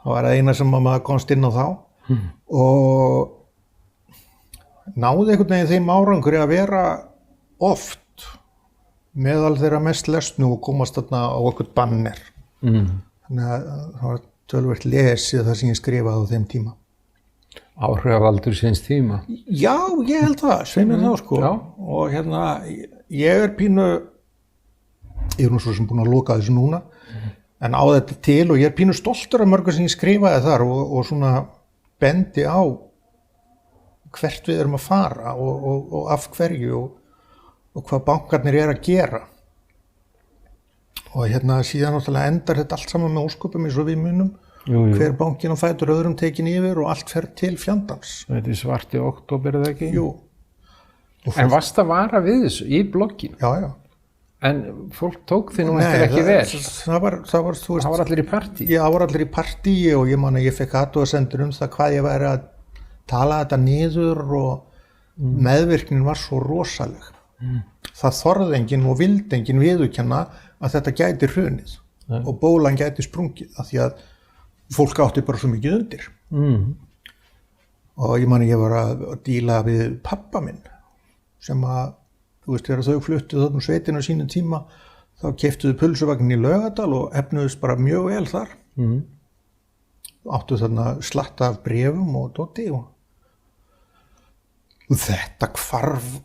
Það var eina sem maður komst inn á þá og náði einhvern veginn þeim árangri að vera oft meðal þeirra mest lesnu og komast þarna á okkur banner. Þannig að það var töluvert lesið það sem ég skrifaði á þeim tíma. Áhrifavaldur síns tíma. Já, ég held það, sveimir þá sko. Já. Og ég er pínu, ég er nú svo sem búin að loka þessu núna, en á þetta til og ég er pínu stoltur af mörgu sem ég skrifaði þar og svona bendi á hvert við erum að fara og af hverju og hvað bankarnir er að gera. Og síðan náttúrulega endar þetta allt saman með ósköpum eins og við munum. Hver bankinn á fætur öðrum tekin yfir og allt fer til fjandans. Þetta svarti október eða ekki? Jú. En varst að vara við þessu í blogginu? Já. En fólk tók því nú eftir ekki vel? Það var allir í partí? Já, það var allir í partí og ég man að ég fekk athugasemdir það hvað ég væri að tala þetta niður og meðvirknin var svo rosaleg. Það þorði enginn og vildi enginn viðurkenna að þetta gæti hrunið og bólan gæti sprungið af því að fólk átti bara svo mikið undir. Og ég man að ég var að díla við pappa minn sem að, þú veist, þegar þau fluttu þarna sveitin á sínum tíma þá keyptuðu pulsuvagnin í Laugardal og efnuðust bara mjög vel þar. Áttu þarna slatta af bréfum og dóti og þetta hvarf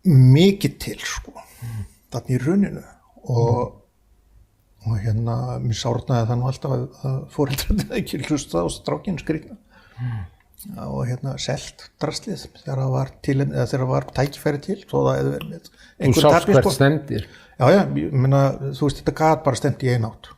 mikið til sko, þarna í hruninu og mér sárnaði það nú alltaf að foreldrarnir ekki hlusta á strákinn skrýtna og selt draslið þegar það var tækifæri til svo það hefði verið með Þú sást hvert stendir? Já, ég meina, þú veist, þetta gat bara stemt í eina átt.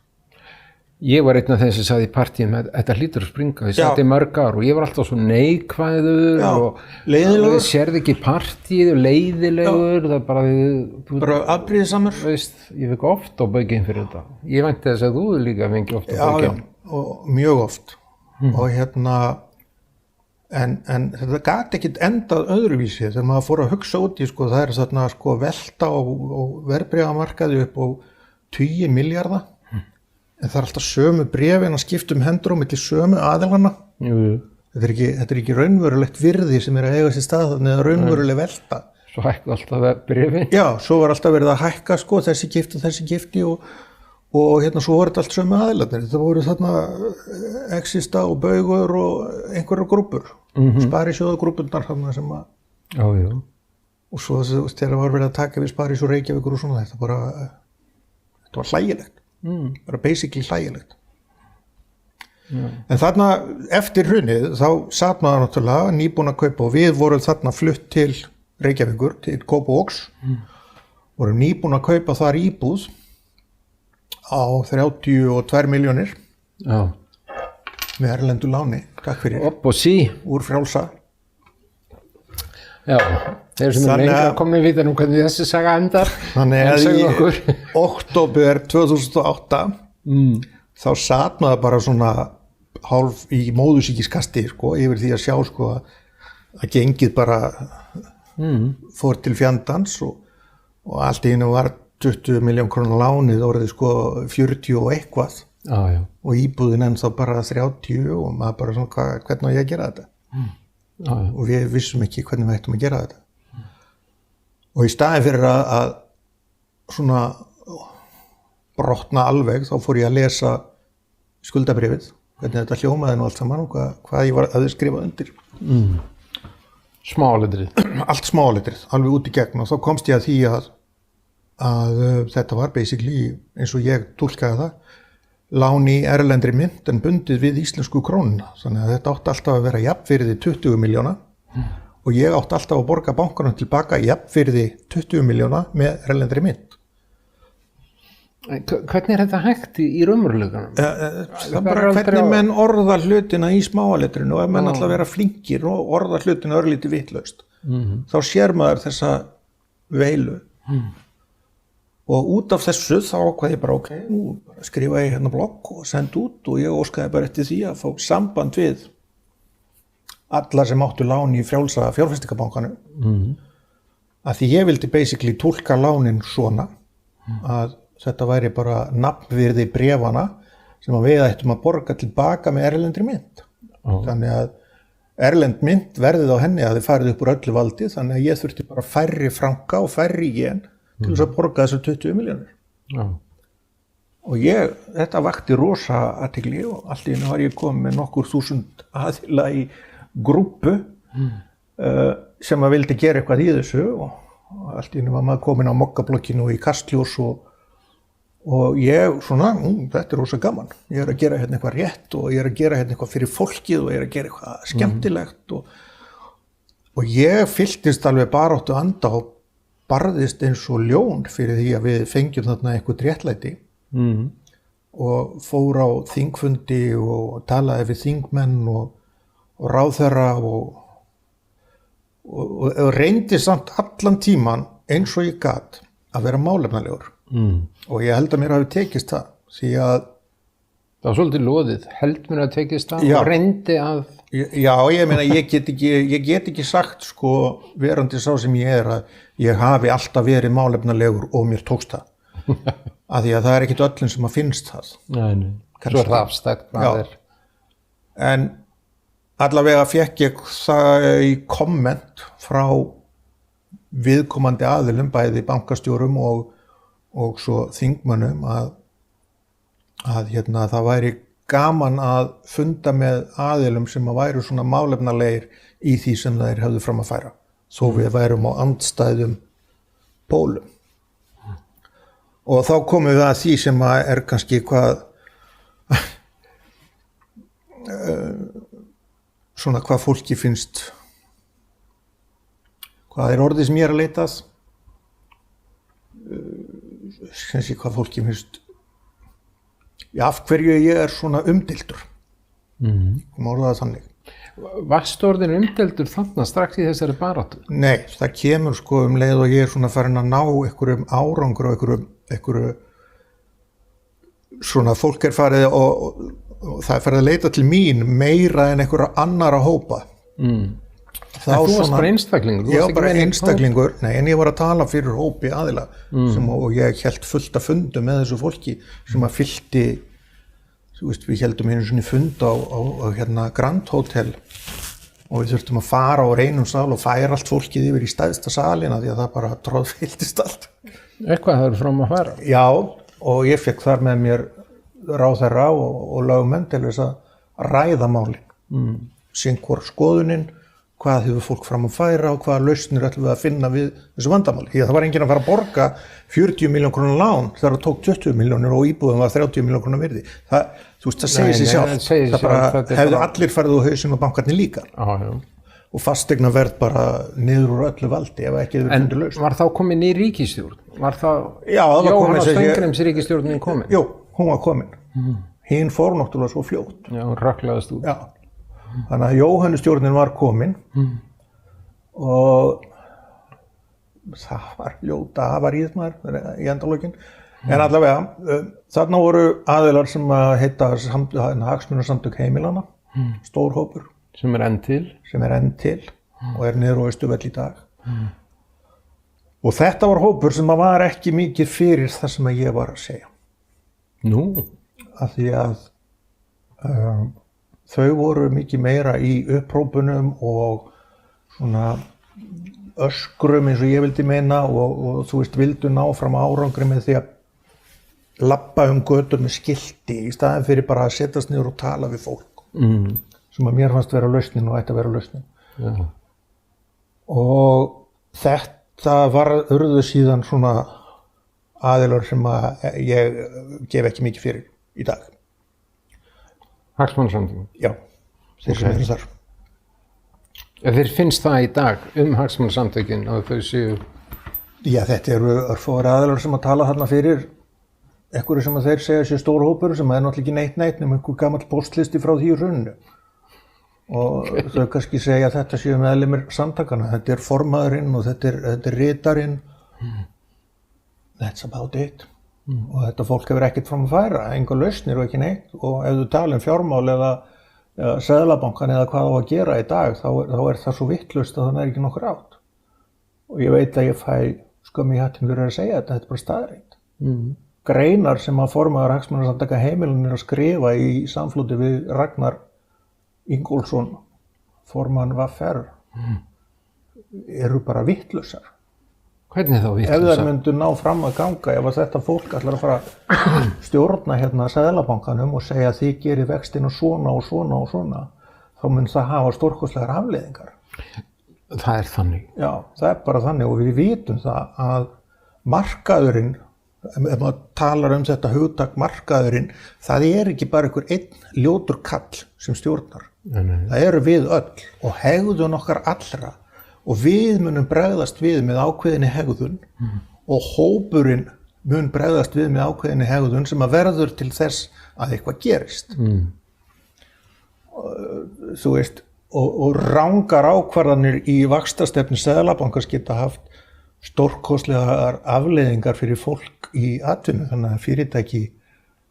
Ég var einn af þeim sem sagði í partíum að þetta hlýtur að springa, ég sat í mörg ár og ég var alltaf svo neikvæður og leiðilegur. Sérði ekki partíð og leiðilegur, það bara afbrýðisamur. Veist, ég fekk oft á baukinn fyrir þetta. Ég vænti þess að þú líka fengi oft á baukinn. Já, og mjög oft. Og en þetta gat ekkert endað öðruvísi þegar maður fór að hugsa út í sko, það þarna sko velta og verðbréfamarkaði upp á 10 milljarða. En það er alltaf sömu bréfin að skipta hendur á milli sömu aðilana. Þetta er ekki raunverulegt virði sem er að eiga sér stað þannig að raunveruleg velta. Svo hækka alltaf bréfin? Já, svo var alltaf verið að hækka sko, þessi gifti og svo var þetta allt sömu aðilarnir. Það voru þarna Exista og Baugur og einhverjar grúpur. Sparisjóðagrúpurnar þarna sem að... Já. Og svo þegar var verið að taka við Sparisjóð Reykjavíkur og svona þetta var hlægilegt. Bara basically hlægilegt. En þarna eftir hrunið þá sat maður náttúrulega nýbúin að kaupa og við vorum þarna flutt til Reykjavíkur, til Kópavogs vorum nýbúin að kaupa þar íbúð á 32 milljónir með erlendu láni, takk fyrir upp og sí úr frjálsa. Já, þeir sem er lengra komin við hvernig þessi saga endar. Þannig að í október 2008 þá sat maður bara svona hálf í móðusýkiskasti sko, yfir því að sjá sko, að gengið bara fór til fjandans og allt í einu var 20 milljón krónar lánið orðið sko 40 og eitthvað og íbúðin ennþá bara 30 og maður bara svona hvernig á ég að gera þetta? Og við vissum ekki hvernig við ættum að gera þetta. Og í staðinn fyrir að svona brotna alveg þá fór ég að lesa skuldabréfið, hvernig þetta hljómaði nú allt saman og hvað ég var að skrifa undir. Smáletrið? Allt smáletrið, alveg út í gegn og þá komst ég að því að þetta var basically eins og ég túlkaði það lán í erlendri mynt en bundið við íslensku krónuna. Þannig að þetta átti alltaf að vera jafnvirði 20 milljóna og ég átti alltaf að borga bankanum tilbaka jafnvirði 20 milljóna með erlendri mynt. Hvernig er þetta hægt í raunveruleikanum? Það er bara hvernig menn orða hlutina í smáaletrinu og ef menn alltaf vera flinkir og orða hlutina örlítið vitlaust, þá sér maður þessa veilu. Og út af þessu þá ákvað ég bara nú skrifa ég blogg og senda út og ég óskaði bara eftir því að fá samband við alla sem áttu lán í frjálsa fjárfestingabankanum. Að því ég vildi basically túlka lánin svona að þetta væri bara nafnvirði bréfana sem að við ættum að borga tilbaka með erlendri mynt. Þannig að erlend mynt verðið á henni að þið farið upp úr öllu valdi, þannig að ég þurfti bara færri franka og færri jen til þess að borga þessar 20 milljónir. Já. Og þetta vakti rosa athygli og allt í einu var ég komið með nokkur þúsund aðila í grúppu sem að vildi gera eitthvað í þessu og allt í einu var maður komin á mokkablokkinu og í Kastljós og ég svona, þetta rosa gaman, ég að gera hérna eitthvað rétt og ég að gera hérna eitthvað fyrir fólkið og ég að gera eitthvað skemmtilegt og ég fylltist alveg baráttu anda og barðist eins og ljón fyrir því að við fengjum þarna eitthvað réttlæti og fór á þingfundi og talaði við þingmenn og ráðherra og reyndi samt allan tíman eins og ég gat að vera málefnalegur og ég held að mér hafi tekist það því að Það var svolítið loðið, held mér að tekist það Já. og reyndi að Já, ég meina, ég get ekki sagt, sko, verandi sá sem ég að ég hafi alltaf verið málefnalegur og mér tókst það. Af því að það ekkit öllum sem að finnst það. Nei. Svo það afstækt maður. En allavega fékk ég það í komment frá viðkomandi aðilum, bæði bankastjórum og svo þingmönnum að það væri gaman að funda með aðilum sem að væru svona málefnalegir í því sem þeir hefðu fram að færa. Þó við værum á andstæðum pólum. Og þá komum við að því sem að kannski hvað fólki finnst, hvað orðið sem ég að leitað, kannski hvað fólki finnst, af hverju ég svona umdeildur. Má orða það þannig. Varstu orðin umdeildur þarna strax í þessari baráttu? Nei, það kemur sko leið og ég svona farin að ná einhverjum árangur og einhverju svona fólk farið og það farið að leita til mín meira en einhverja annara hópa. En þú varst bara einstaklingur? Ég var bara einstaklingur, nei, en ég var að tala fyrir hópi aðila og ég hélt fullt að fundum með þessu fólki sem að fyllti, þú veist, við héldum einu svona fund á Grand Hotel og við þurftum að fara á einum sal og færa allt fólkið yfir í stæðsta salina því að það bara tróðfylltist allt. Eitthvað það fram að fara? Já, og ég fekk þar með mér ráðherra og lögmenn til þess að ræða málin, hvor skoðunin, hvað hefur fólk fram að færa og hvaða lausnir ætlum við að finna við þessu vandamáli. Því að það var enginn að fara að borga 40 milljón krónur lán þegar það tók 20 milljónir og íbúðum var 30 milljón krónur virði. Þú veist, það segir sig sjálft. Það bara hefðu allir farið úr hausinn og bankarnir líka. Og fasteignaverð bara niður úr öllu valdi ef ekki hefur fundið lausn. En var þá komin í ríkisstjórn? Var þá Jóhanna Steingríms ríkisstjórnin komin? Jú, hún var komin. Hinn fór náttúrulega svo fljótt. Já, hún röklaðist út. Já. Þannig að Jóhannustjórnin var komin og það var ljóta hafaríð maður í endalókin. En allavega, þarna voru aðilar sem að heita Hagsmunasamtök heimilanna, stór hópur. Sem enn til. Og niður á Austurvöll í dag. Og þetta var hópur sem að var ekki mikið fyrir það sem að ég var að segja. Nú? Af því að þau voru mikið meira í upphrópunum og svona öskrum eins og ég vildi meina og þú veist, vildu ná fram árangri með því að labba götur með skilti í staðinn fyrir bara að setjast niður og tala við fólk sem að mér fannst vera lausnin og ætti að vera lausnin. Já. Og þetta urðu síðan svona aðilar sem að ég gef ekki mikið fyrir í dag. Hagsmunasamtökin? Já, þeir sem eru þar. Þér finnst það í dag Hagsmunasamtökin að þau séu? Já, þetta eru örfáir aðilar sem að tala þarna fyrir einhverju sem að þeir segja séu stór hópur sem er náttúrulega ekki neitt nema einhver gamall póstlisti frá því hruninu. Og þau kannski segja að þetta séu meðlimir samtakana. Þetta er formaðurinn og þetta er ritarinn. That's about it. Og þetta fólk hefur ekkert fram að færa, enga lausnir og ekki neitt og ef þú tala fjármál eða seðlabankan eða hvað á að gera í dag þá er það svo vitlaust að það er ekki nokkur átt. Og ég veit að ég fæ skömm í hattinn fyrir að segja þetta er bara staðreynd. Greinar sem að formaður Hagsmunasamtaka heimilanna er að skrifa í samfloti við Ragnar Ingólfsson formann VR eru bara vittlausar. Hvernig þá Ef vitlausar? þær myndu ná fram að ganga, ef að þetta fólk ætlar að fara að stjórna hérna Seðlabankanum og segja að þið gerir vextina svona og svona og svona, þá mun það hafa stórkostlegar afleiðingar. Það er þannig. Já, það er bara þannig og við vitum það að markaðurinn, ef maður talar um þetta hugtak markaðurinn, það er ekki bara einhver einn ljótur kall sem stjórnar. Nei. Það eru við öll og hegðun okkar allra og við munum bregðast við með ákveðinni hegðun og hópurinn mun bregðast við með ákveðinni hegðun sem að verður til þess að eitthvað gerist. Þú veist, og rangar ákvarðanir í vaxtastefnu Seðlabankans geta haft stórkostlegar afleiðingar fyrir fólk í atvinnu, þannig að fyrirtæki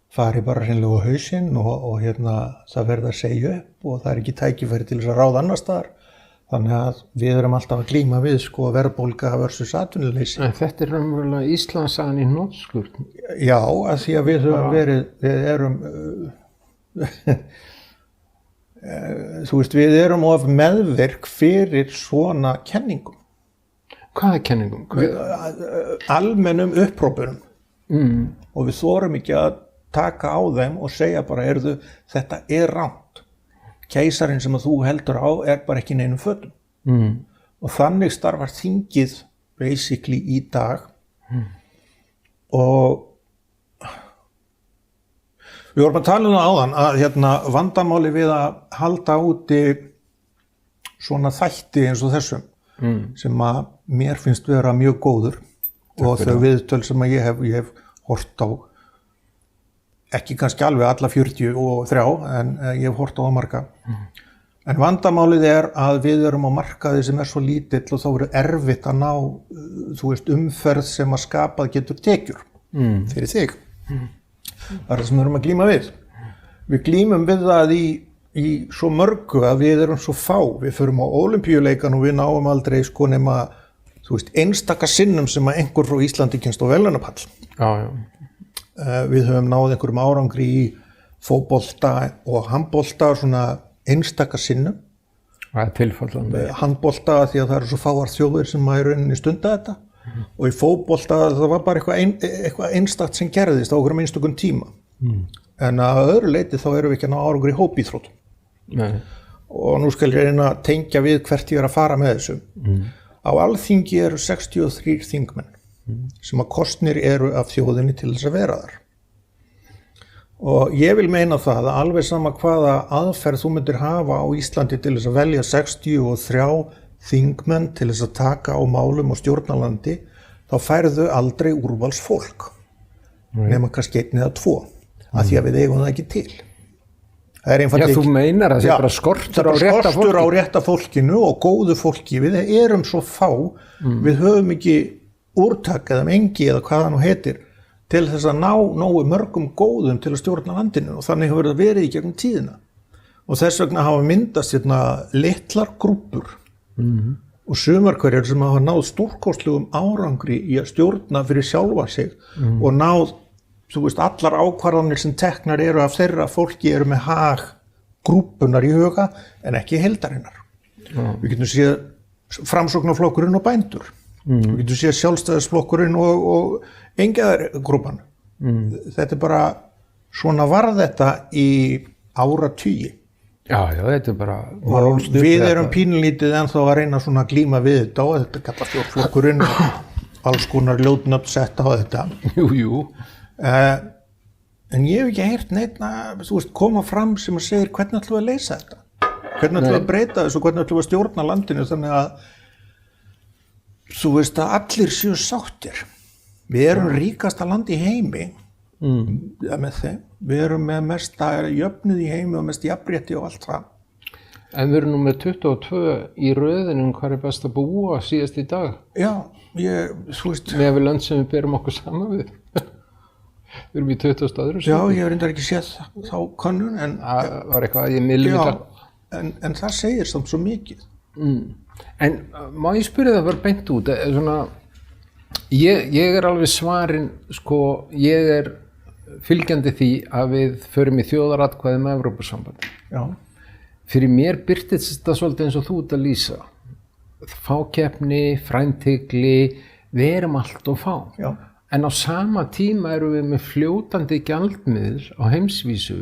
fari bara hreinlega á hausinn og það verða að segja upp og það er ekki tækifæri til þess að ráða annar staðar. Þannig að við erum alltaf að glíma við verðbólga versus atvinnuleysi. En þetta er raunverulega Íslandssagan í hnotskurn. Já, að því að við höfum við erum, þú veist, við erum of meðvirk fyrir svona kenningum. Hvað er kenningum? Almennum upprópunum. Og við þorum ekki að taka á þeim og segja bara, þetta er rangt. Keisarinn sem að þú heldur á er bara ekki í neinum fötum. Og þannig starfar þingið basically í dag. Og við vorum að tala um það áðan að vandamáli við að halda úti svona þætti eins og þessum sem að mér finnst vera mjög góður og þau viðtöl sem að ég hef hort á, ekki kannski alveg alla 43 en ég hef hort á það marga. En vandamálið er að við erum á markaði sem er svo lítill og þá eru erfitt að ná, þú veist, umferð sem að skapað getur tekjur fyrir þig. Það er það sem við erum að glíma við. Við glímum við það í svo mörgu að við erum svo fá. Við förum á Ólympíuleikan og við náum aldrei nema, þú veist, einstaka sinnum sem að einhver frá Íslandi kemst á verðlaunapall. Já. Við höfum náð einhverjum árangri í fótbolta og handbolta svona einstaka sinnum. Það er tilfallandi. Handbolta því að það eru svo fáar þjóðir sem að í rauninni stunda þetta. Og í fótbolta það var bara eitthvað einstakt sem gerðist á einhverjum einstökum tíma. En að öðru leyti þá erum við ekki að ná árangur í hópíþróttum. Nei. Og nú skal ég reyna að tengja við hvert ég er að fara með þessu. Á Alþingi eru 63 þingmenn sem að kosnir eru af þjóðinni til þess að vera þar. Og ég vil meina það að alveg sama hvaða aðferð þú myndir hafa á Íslandi til þess að velja 63 þingmenn til þess að taka á málum og stjórnarlandi, þá færðu aldrei úrvalsfólk. Nema kannski 1 eða 2, af því að við eigum það ekki til. Það er einfaldlega þú meinar að það er bara skortur á rétta fólki? Skortur á rétta fólkinu og góðu fólki. Við erum svo fá, við höfum ekki úrtak eða mengi eða hvað það nú heitir til þess að ná nógu mörgum góðum til að stjórna landinu og þannig hefur það verið í gegnum tíðina. Og þess vegna hafa myndast litlar grúppur og sumar hverjar sem hafa náð stórkostlegum árangri í að stjórna fyrir sjálfa sig og náð, þú veist, allar ákvarðanir sem teknar eru af þeirra fólki eru með hag grúppunar í huga en ekki heildarinnar. Við getum séð Framsóknarflokkurinn og bændur. Við getum séð Sjálfstæðisflokkurinn og engjaðargrúpan. Þetta er bara, svona var þetta í áratugi. Já, þetta er bara... Og við erum pínlítið ennþá að reyna svona að glíma við þetta og þetta kallast Stjórnflokkurinn og alls konar ljótnöfn setta á þetta. Jú. En ég hef ekki heyrt neitt þú veist, koma fram sem að segir hvernig ætlum við að leysa þetta? Hvernig ætlum við að breyta þessu og hvernig ætlum við að stjórna landinu þannig að þú veist að allir séu sáttir. Við erum ríkasta land í heimi með þeim. Við erum með mesta jöfnuð í heimi og mest jafnrétti og allt það. En við erum nú með 22 í röðinu hvað er best að búa síðast í dag. Já, þú veist. Með við lönd sem við berum okkur saman við. Við erum í 20. öðru. Já, ég hef reyndar ekki séð þá könnun. Það var eitthvað að ég miðlum í dag. En það segir samt svo mikið. En má ég spyrja það bara beint út, svona, ég er alveg svarinn, sko, ég er fylgjandi því að við förum í þjóðaratkvæði með Evrópusambandi. Já. fyrir mér birtist þetta svolítið eins og þú ert að lýsa. Fákeppni, frændhygli, við erum allt of fá. Já. En á sama tíma erum við með fljótandi gjaldmiðl á heimsvísu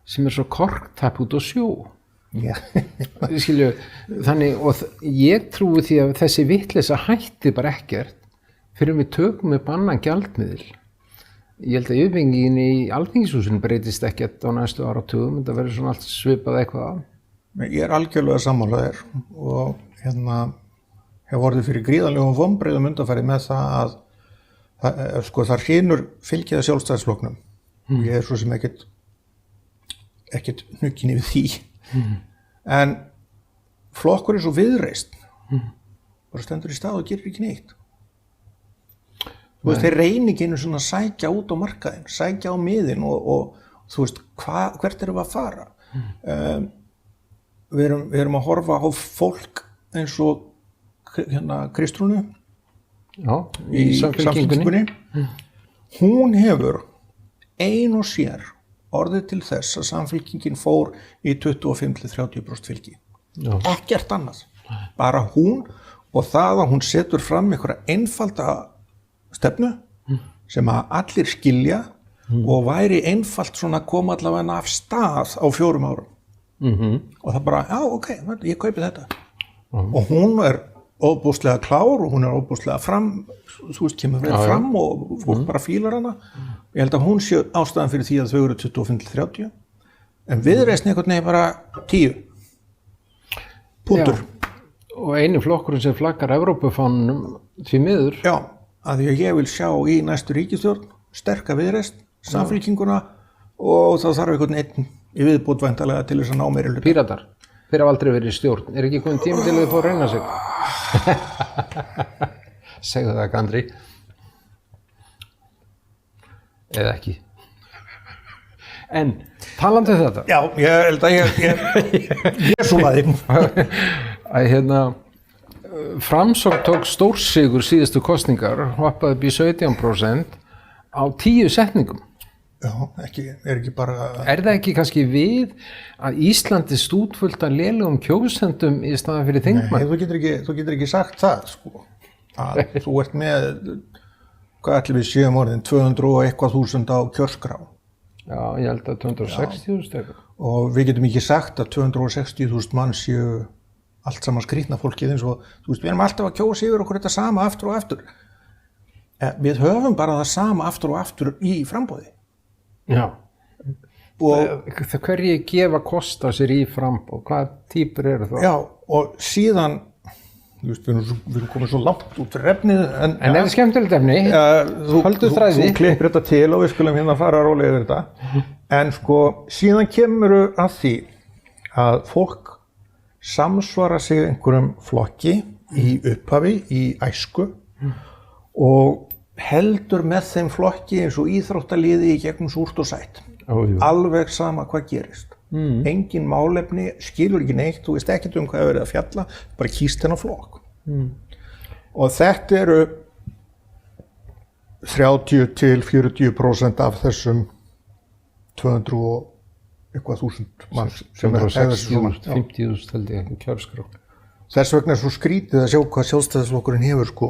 sem er svo korktapp út á sjó. Já. Skilju, þannig, og ég trúi því að þessi vitleysa hætti bara ekkert fyrir við tökum upp annan gjaldmiðl. Ég held að yfirbyggingin í Alþingishúsinu breytist ekkert á næstu áratugum, þetta verður svona allt svipað eitthvað af. Ég er algjörlega sammála þér og hef orðið fyrir gríðarlegum vonbrigðum undanfarið með það að það hrynur fylgið Sjálfstæðisflokknum. Ég er svo sem ekkert hnukkin yfir því. En flokkur er svo Viðreisn, bara stendur í stað og gerir ekki neitt. Þú veist, þeir reyni ekki einu svona að sækja út á markaðinn, sækja á miðin og þú veist, hvert erum við að fara? Við erum að horfa á fólk eins og Kristrúnu í Samfylkingunni. Hún hefur ein og sér orðið til þess að Samfylkingin fór í 25-30% fylgi. Já. Ekkert annað. Bara hún og það að hún setur fram einhverja einfalda stefnu sem að allir skilja og væri einfalt svona að koma allavega af stað á 4 árum. Og það bara, já, ok, ég kaupi þetta. Og hún er óbúslega klár og hún er óbúslega þú veist, kemur vel fram og fólk bara fílar hana. Ég held að hún sé ástæðan fyrir því að þau eru 25-30. En Viðreisn einhvern veginn bara 10. Punktur. Og eini flokkurinn sem flaggar Evrópufánunum því miður. Já, að því að ég vil sjá í næstu ríkisstjórn sterka Viðreisn, Samfylkinguna og það þarf einhvern einn í viðbót væntanlega til þess að ná meiri hluta. Píratar, þeir hafa aldrei verið í stjórn. Er ekki kominn tími til að þið fá að reyna sig? Segðu það, Gandri. Eða ekki. En, talandi þetta. Já, ég held að ég súlaði. Framsókn tók stórsigur síðustu kosningar, hoppaði upp í 17% á 10 setningum. Já, er ekki bara... Er það ekki kannski við að Íslandi stútfullt af lélegum kjósendum í staðan fyrir þingmann? Nei, þú getur ekki sagt það, sko. Að þú ert með, hvað ætlum við séum orðin, 200 og eitthvað þúsund á kjörskrá. Já, ég held að 260.000 eitthvað. Og við getum ekki sagt að 260.000 mann séu allt saman skrýtna fólkið eins og, þú veist, við erum alltaf að kjósa yfir okkur þetta sama aftur og aftur. Við höfum bara það sama aftur og aftur í framboði. Já. Og hverju gefa kost á sér í framboð? Hvaða týpur eru það? Já, og síðan, þú veist, við erum komið svo langt út fyrir efnið. En er það skemmtilegt efni? Höldu þræði. Þú klippir þetta til og við skulum hérna fara rólega yfir þetta. En sko, síðan kemur að því að fólk samsvara sig einhverjum flokki í upphafi, í æsku og heldur með þeim flokki eins og íþróttaliði í gegnum súrt og sætt. Alveg sama hvað gerist. Engin málefni, skilur ekki neitt, þú veist ekkert hvað verið að fjalla, bara kýst þennan flokk. Og þetta eru 30-40% af þessum 200 og eitthvað þúsund manns sem er 50.000 held ég kjörskrá. Þess vegna er svo skrítið að sjá hvað Sjálfstæðisflokkurinn hefur sko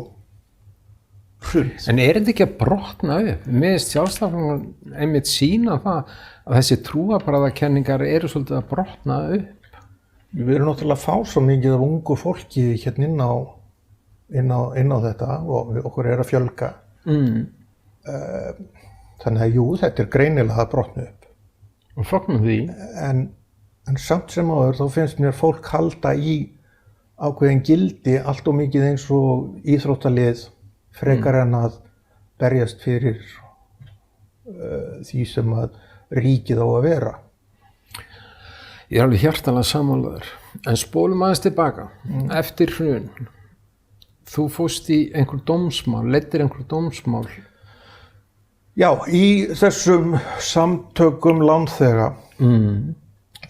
hrunið. En er þetta ekki að brotna upp? Mér finnst Sjálfstæðisflokkurinn einmitt sýna það að þessi trúarbragðakenningar eru svolítið að brotna upp. Við erum náttúrulega að fá svo mikið af ungu fólki hérna inn á þetta og okkur er að fjölga. Þannig að jú, þetta er greinilega að brotna upp. Og flokknum því. En samt sem áður þá finnst mér fólk halda í ákveðin gildi allt og mikið eins og íþróttalið frekar en að berjast fyrir því sem að ríkið á að vera. Ég er alveg hjartanlega sammálaður. En spólum aðeins tilbaka. Eftir hrun. Þú fórst í einhver dómsmál, leiddir einhver dómsmál. Já, í þessum samtökum lánþega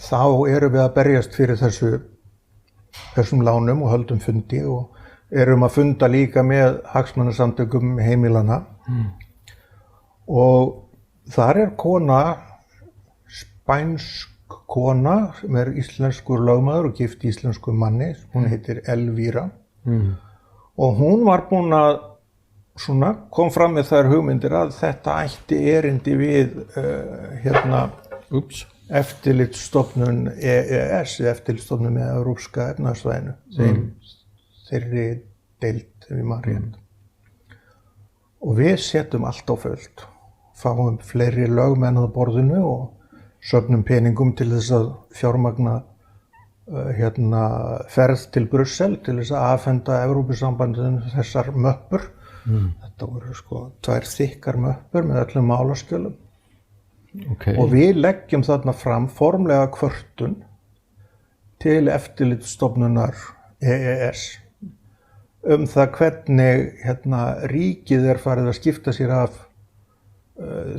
þá erum við að berjast fyrir þessum lánum og höldum fundi og erum að funda líka með hagsmunasamtökum heimilana og þar er kona spænsk kona sem íslenskur lögmaður og gift íslensku manni, hún heitir Elvíra og hún var búin að kom fram með þær hugmyndir að þetta ætti erindi við eftirlitsstofnun EES, eftirlitsstofnun með Evrópska efnahagssvæðinu, þeirri deild ef ég man rétt. Og við setjum allt á fullt, fáum fleiri lögmenn að borðinu og söfnum peningum til þess að fjármagna ferð til Brussel til þess að afhenda Evrópusambandinu þessar möppur. Þetta voru 2 þykkar möppur með öllum málaskjölum. Okay. Og við leggjum þarna fram formlega kvörtun til eftirlitsstofnunar EES það hvernig ríkið farið að skipta sér af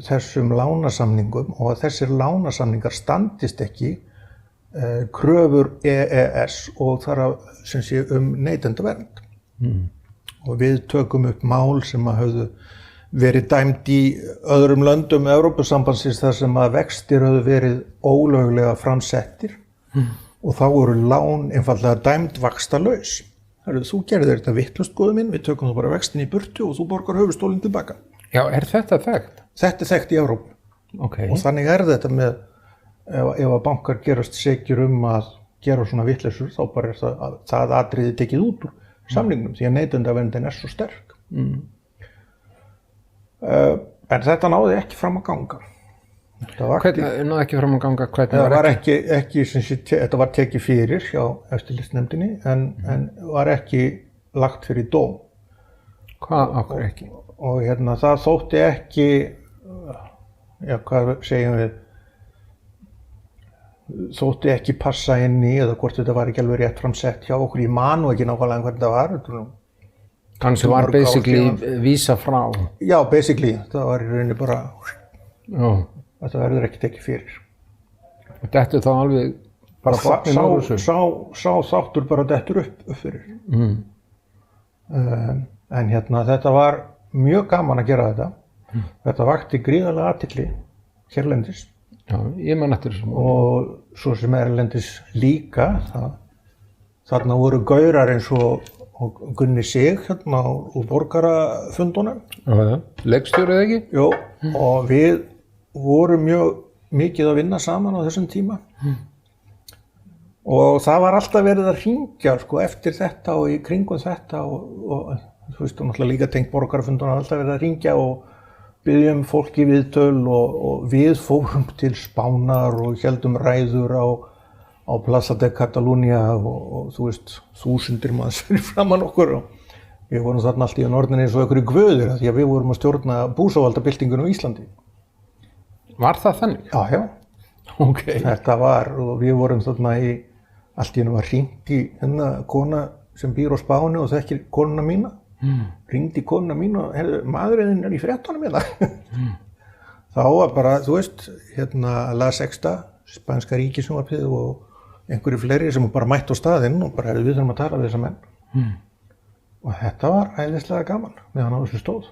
þessum lánasamningum og að þessir lánasamningar standist ekki kröfur EES og þar að neytendavernd. Og við tökum upp mál sem að höfðu verið dæmd í öðrum löndum Evrópusambandsins þar sem að vextir höfðu verið ólöglega framsettir og þá voru lán einfaldlega dæmd vaxtalaus. Þú gerðir þetta vitlaust góðu minn, við tökum þá bara vextin í burtu og þú borgar höfuðstólinn tilbaka. Já, þetta þekkt? Þetta þekkt í Evrópu. Okay. Og þannig þetta með, ef að bankar gerast sekir að gera svona vitlausur, þá bara það atriði tekið út úr samningnum, því að neytendaverndin svo sterk. En þetta náði ekki fram að ganga. Hvernig náði ekki fram að ganga? Það var ekki þetta var tekið fyrir hjá eftirlitsnefndinni, en var ekki lagt fyrir dóm. Hvað okkur ekki? Og það þótti ekki, hvað segjum við, þótti ekki passa inn í, eða hvort þetta var ekki alveg rétt framsett hjá okkur, ég man nú ekki nákvæmlega hvernig þetta var. Kannski var basically vísa frá? Já, basically, það var í rauninni bara, þetta verður ekki tekið fyrir. Þetta þá alveg bara botninn á þessu? Sá þáttur bara dettur upp fyrir. En þetta var mjög gaman að gera þetta. Þetta vakti gríðarlega athygli hérlendis. Já, ég man eftir þessu. Og svo sem erlendis líka, þarna voru gaurar eins og Gunni Sig úr borgarafundunum. Leikstjórið ekki? Jú, og við vorum mjög mikið að vinna saman á þessum tíma. Og það var alltaf verið að hringja eftir þetta og í kringum þetta og þú veist, náttúrulega líka tengt borgarafundunum, alltaf verið að hringja og biðjum fólki viðtöl og við fórum til Spánar og héldum ræður á Plaza de Catalunya og þú veist, þúsundir manns fyrir framan okkur og við vorum þarna allt í orðinni eins og einhverju guðir því að við vorum að stjórna búsáhaldabyltingunni á Íslandi. Var það þannig? Já. Okay. Þetta var, og við vorum þarna allt í var hringt í kona sem býr á Spáni og þekkir konuna mína. Hringdi konuna mín og maðurinn í fréttunum þá var bara, þú veist, La Sexta, spænska ríkissjónvarpið og einhverju fleiri sem bara mætt á staðinn og bara við þurfum að tala við þessa menn. Og þetta var æðislega gaman meðan á þessu stóð.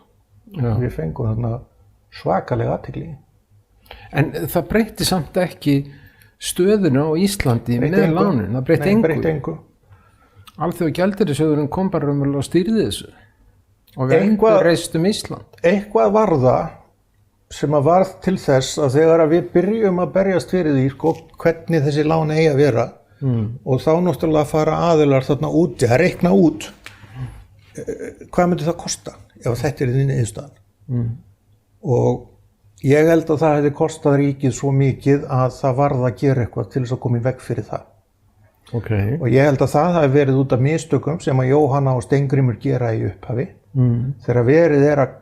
Við fengum þarna svakalega athygli. En það breytti samt ekki stöðuna á Íslandi með lánin, það breytti engu. Breytti engu. Alþjóðagjaldeyrissjóðurinn kom bara og stýrði þessu og við endurreistum Ísland. Eitthvað var það sem að varð til þess að þegar við byrjum að berjast fyrir því hvernig þessi lán eigi að vera og þá náttúrulega fara aðilar þarna úti að reikna út hvað myndi það kosta ef þetta því niðurstaðan. Og ég held að það hefði kostað ríkið svo mikið að það varð að gera eitthvað til þess að koma í veg fyrir það. Okay. Og ég held að það hafi verið út af mistökum sem að Jóhanna og Steingrímur gera í upphafi þegar verið að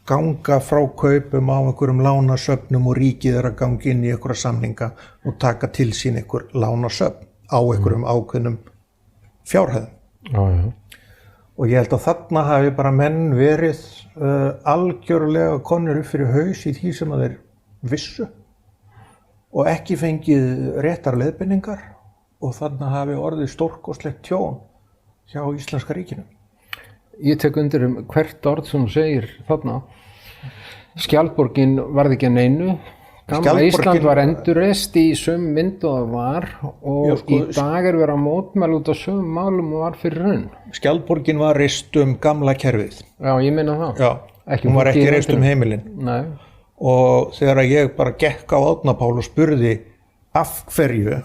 ganga frá kaupum á einhverjum lánasöfnum og ríkið að ganga inn í einhverja samninga og taka til sín einhver lánasöfn á einhverjum ákveðnum fjárhæðum. Og ég held að þarna hafi bara menn verið algjörlega komnir upp fyrir haus í því sem að þeir vissu og ekki fengið réttar leiðbeiningar og þarna hafi orðið stórkostlegt tjón hjá Íslenska ríkinu. Ég tek undir hvert orð sem þú segir þarna. Skjaldborgin varð ekki að neinu, Gamla Ísland var endurreist í sömu mynd og það var og Já, sko, í dag er verið að mótmæla út á sömu málum og var fyrir hrun. Skjaldborgin var reist gamla kerfið. Já, ég meina það. Já, hún var ekki reist heimilin. Nei. Og þegar ég bara gekk á Árna Pál og spurði af hverju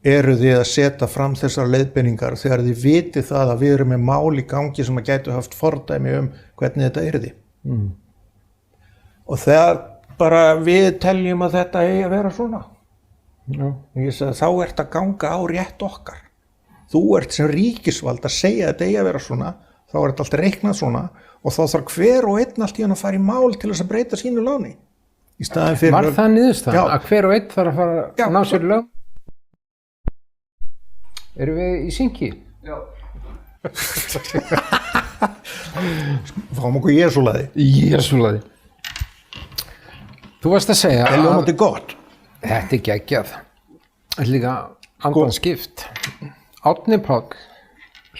eru þið að setja fram þessar leiðbeiningar þegar þið vitið það að við erum með mál í gangi sem að gætu haft fordæmi hvernig þetta yrði. Og þegar bara við teljum að þetta eigi að vera svona. Já. Ég sagði þá ert að ganga á rétt okkar. Þú ert sem ríkisvald að segja að þetta eigi að vera svona, þá er þetta allt reiknað svona og þá þarf hver og einn allt í hann að fara í mál til þess að breyta sínu láni. Í staðinn fyrir Var það niðurstaðan að hver og einn þarf að fara að ná sér lög? Erum við í synki? Já. Fáum okkur Jesúlaði. Jesúlaði. Þú varst að segja Það ljómandi gott. Þetta er geggjað. Þetta er líka andanskipt. Árni Páll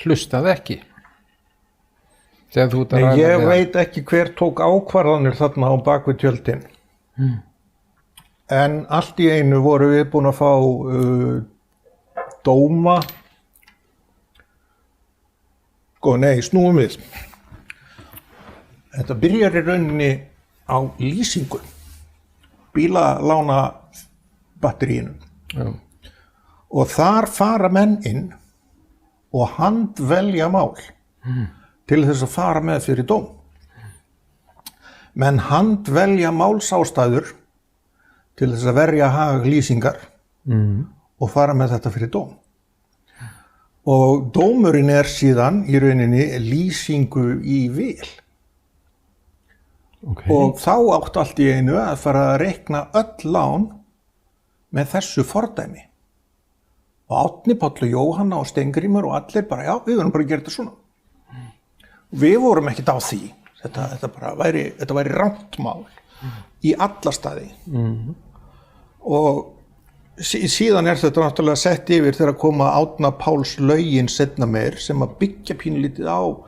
hlustaði ekki. Þegar þú ert að ræða Ég við veit ekki hver tók ákvarðanir þarna á bakvið tjöldin. En allt í einu voru við búin að fá dóma. Snúum við. Þetta byrjar í rauninni á lýsingu. Bílalána batteríinu. Já. Og þar fara menn inn og handvelja mál til þess að fara með fyrir dóm. Menn handvelja málsástæður til þess að verja hag lýsingar og fara með þetta fyrir dóm. Og dómurinn síðan í rauninni lýsingu í vil. Okay. Og þá átt allt í einu að fara að reikna öll lán með þessu fordæmi. Og Árni Páll og Jóhanna og Steingrímur og allir bara, já, við verðum bara að gera þetta svona. Og við vorum ekkert á því. Þetta væri rangt mál í alla staði. Og síðan þetta náttúrulega sett yfir þegar að koma Árna Páls lögin seinna meir sem að byggja pínlítið á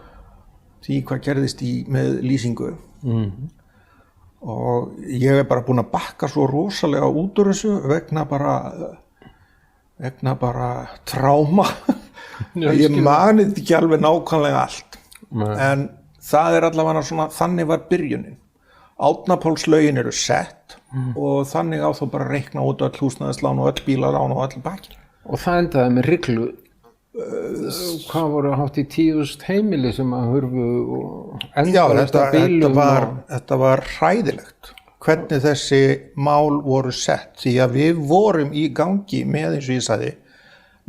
því hvað gerðist með lýsingu. Og ég bara búinn að bakka svo rosalega út úr þessu vegna bara tráma. Ég mani þetta ekki alveg nákvæmlega allt. En það allavega svona, þannig var byrjunin. Árna Páls lögin eru sett og þannig á þá bara að reikna út öll húsnæðislán og öll bílalán og öll baki. Og það endaði með hryglu. Hvað voru hátt í 10.000 heimili sem að hurfu og þetta var hræðilegt hvernig þessi mál voru sett því að við vorum í gangi með eins og ég sagði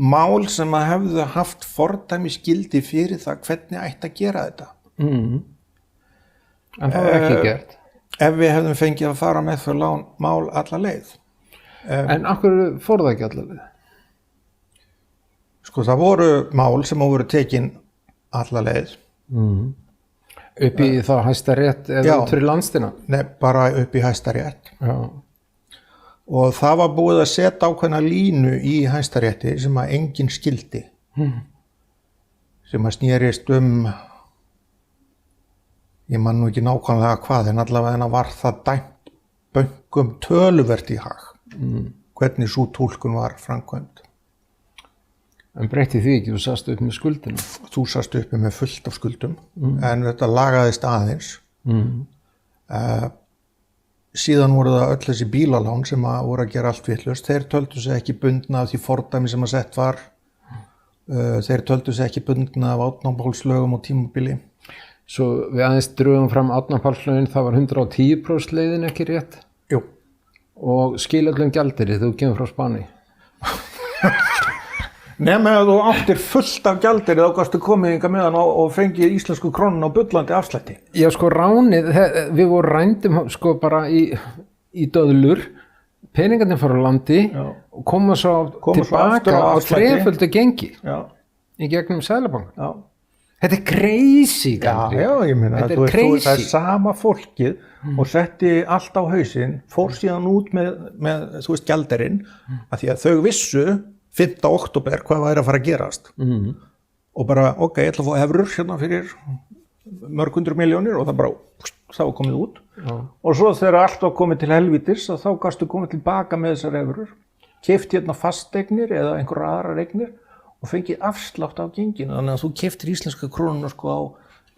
mál sem að hefðu haft fordæmisgildi fyrir það hvernig ætti að gera þetta. En það var ekki gert. Ef við hefðum fengið að fara með þau mál alla leið. En af hverju fór það ekki alla leið? Sko það voru mál sem voru tekin alla leið. Upp í þá Hæstarétt eða út fyrir landstina? Nei, bara upp í Hæstarétt. Já. Og það var búið að setja ákveðna línu í Hæstarétti sem að enginn skildi. Sem að snerist ég man nú ekki nákvæmlega hvað, en allavega var það dæmt bönkum töluvert í hag. Hvernig sú túlkun var framkvæmd. En breytti því ekki, þú sast upp með skuldina? Þú sast upp með fullt af skuldum, en þetta lagaðist aðeins. Síðan voru það öll þessi bílalán sem voru að gera allt vitlaust. Þeir töldu sig ekki bundna af því fordæmi sem að sett var. Þeir töldu sig ekki bundna af Árna Páls lögum og tímabili. Svo við aðeins drögum fram Árna Páls lögin, það var 110% leiðin ekki rétt? Jú. Og skilallum gjaldiri, þú kemur frá Spáni? Nema að þú áttir fullt af gjaldiri þá gastu komið hingað með hann og fengið íslensku krónuna á bullandi afslætti. Já, sko ránið, við vorum rændum sko bara í döðlur, peningarnir fóru á landi og koma svo tilbaka á þreföldu gengi í gegnum Seðlabankann. Þetta er crazy, Gandri. Já, ég meina, það er sama fólkið og setti allt á hausinn, fór síðan út með þú veist, gjaldirinn, af því að þau vissu 5. október hvað væri að fara að gerast. Og bara, ok, ég ætla að fá evrur hérna fyrir mörg 100 milljónir og það bara það var komið út. Já. Og svo þegar allt var komið til helvítis, þá gastu komið tilbaka með þessar evrur, keypt hérna fasteignir eða einhverjar aðrar eignir og fengið afslátt af genginu, þannig að þú keyptir íslenska krónuna sko á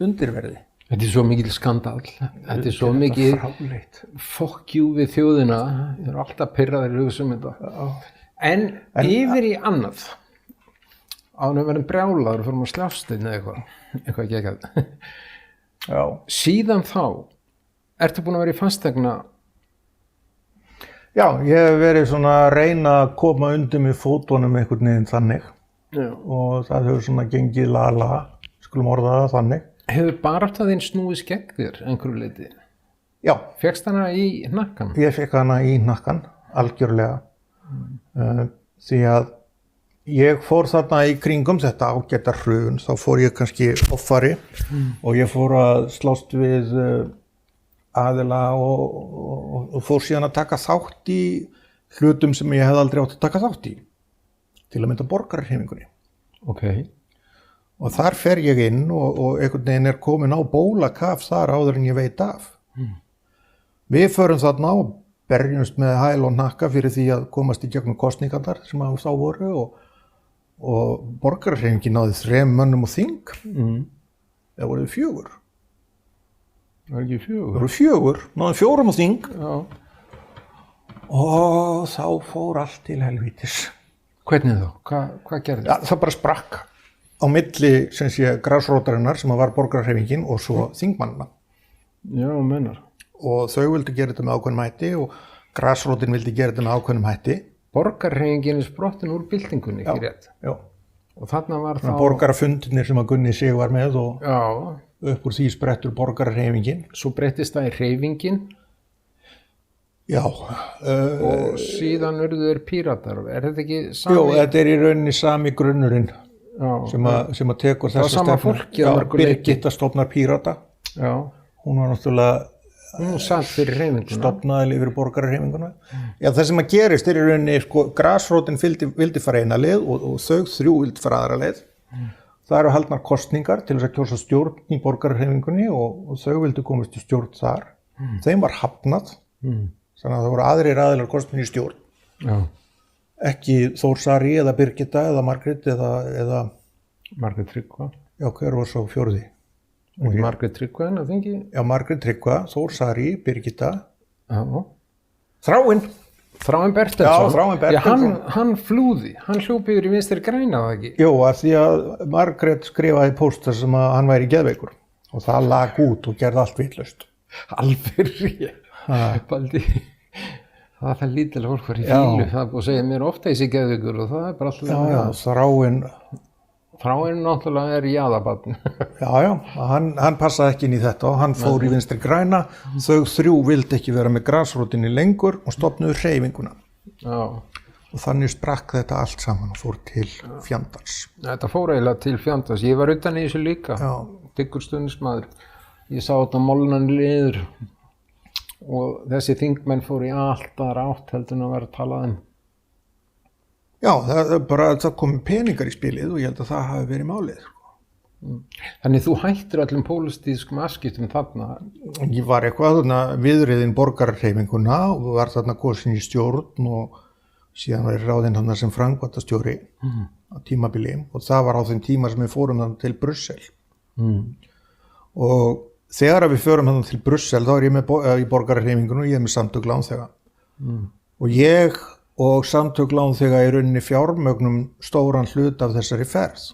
undirverði. Þetta er svo mikil skandal, þetta er svo mikil fráleitt. fuck you við þjóðina, þeir eru alltaf pirraðir í hugsa þetta. En yfir í annað, áður við verðum brjálaður og fyrir að slást eða eitthvað geggjað. Já. Síðan þá, ertu búin að vera í fastegna? Já, ég hef verið svona að reyna að koma undir mig fótunum einhvern veginn þannig. Já. Og það hefur svona gengið lala, skulum orða það þannig. Hefur barátta þín snúið gegn þér einhverju leyti? Já, Fékkst hana í hnakkan? ég fekk hana í hnakkan, algjörlega. Því að ég fór þarna í kringum þetta ágæta hrun, þá fór ég kannski offari og ég fór að slást við aðila og fór síðan að taka þátt í hlutum sem ég hef aldrei átt að taka þátt í. Til að mynda borgarhreyfingunni. Ok. Og þar fer ég inn og einhvern veginn er komin á bólakaf þar áður en ég veit af. Við förum þarna og berjumst með hæl og hnakka fyrir því að komast í gegnum kosningarnar sem þá voru og borgarhreyfingin náði 3 mönnum og þing. Það voru 4. Það ekki 4? Það voru 4, náði 4 og þing. Já. Og þá fór allt til helvítis. Hvernig þá? Hvað gerðist? Ja, það bara sprakk á milli sem sé grasrótarinnar sem var borgarhreyfingin og svo þingmannina. Já, mennar. Og þau vildi gera þetta með ákveðnum hætti og grasrótin vildi gera þetta með ákveðnum hætti. Borgarhreyfingin er sprottin úr byltingunni, ekki rétt? Já. Og þarna var þá... Borgarafundirnir sem að Gunni Sig var með og Já, upp úr því sprettur borgarhreyfingin. svo breyttist það í hreyfingin Já. og síðan urðu þeir píratar. Er þetta ekki sami? Jú, þetta er í rauninni sami grunnurinn Já, sem að tekur þessa sama fólkið að mörgu leyti. Birgitta stofnar Pírata. já. Hún var náttúrulega Hún satt fyrir hreyfinguna. stofnaði yfir borgarhreyfinguna. Já, það sem að gerist er í rauninni, sko, grasrótin vildi fara eina leið og þau 3 vildi fara aðra leið. Það eru haldnar kosningar til þess að kjósa stjórn í borgarhreyfingunni og þau vildi komast í stjórn þar. Þeim var hafnað, þannig að það voru aðrir aðilar kostin í stjórn. Já. Ekki Þór Sari eða Birgitta eða Margrét eða Margrét Tryggva. já, hver var svo 4.? Margrét Tryggva en að þingi? Já, Margrét Tryggva, Þór Sari, Birgitta, Já. Þráinn. Þráinn Bertelsson. Já, Þráinn Bertelsson. Já, hann flúði. Hann hljóp yfir í Vinstri græna, það ekki? Jú, af því að Margrét skrifaði póst þar sem að hann væri geðveikur og það lag út og gerði allt vitlaust. Alveg rétt. Baldi. Það er lítilega fólk var í fílu. Það er búið að segja mér ofta í sig geðveikur og það er bara alltaf... Já, Þráinn. Þráinn náttúrulega er jaðabarn. Já, hann passaði ekki inn í þetta og hann fór í Vinstri græna. Þau 3 vildi ekki vera með grasrótinni lengur og stofnuðu hreyfinguna. Já. Og þannig sprakk þetta allt saman og fór til fjandans. Þetta fór eiginlega til fjandans. Ég var utan í þessu líka. Já. Dyggur stundismadur. Ég sá þetta molnan liður og þessi þingmenn fór í allt aðra átt heldur en að vera að tala um. Já, það komi peningar í spilið og ég held að það hafi verið málið. Þannig þú hættir öllum pólitískum afskiptum þarna? Ég var eitthvað viðriðin borgarhreyfinguna og var þarna kosin í stjórn og síðan var ég ráðinn þarna sem framkvæmdastjóri á tímabili og það var á þeim tíma sem við fórum þarna til Brussel. Og þegar við förum þarna til Brussel þá er ég í borgarhreyfingunum og ég er með samtök lánþega. Og ég og samtök lánþega í rauninni fjármögnum stóran hlut af þessari ferð.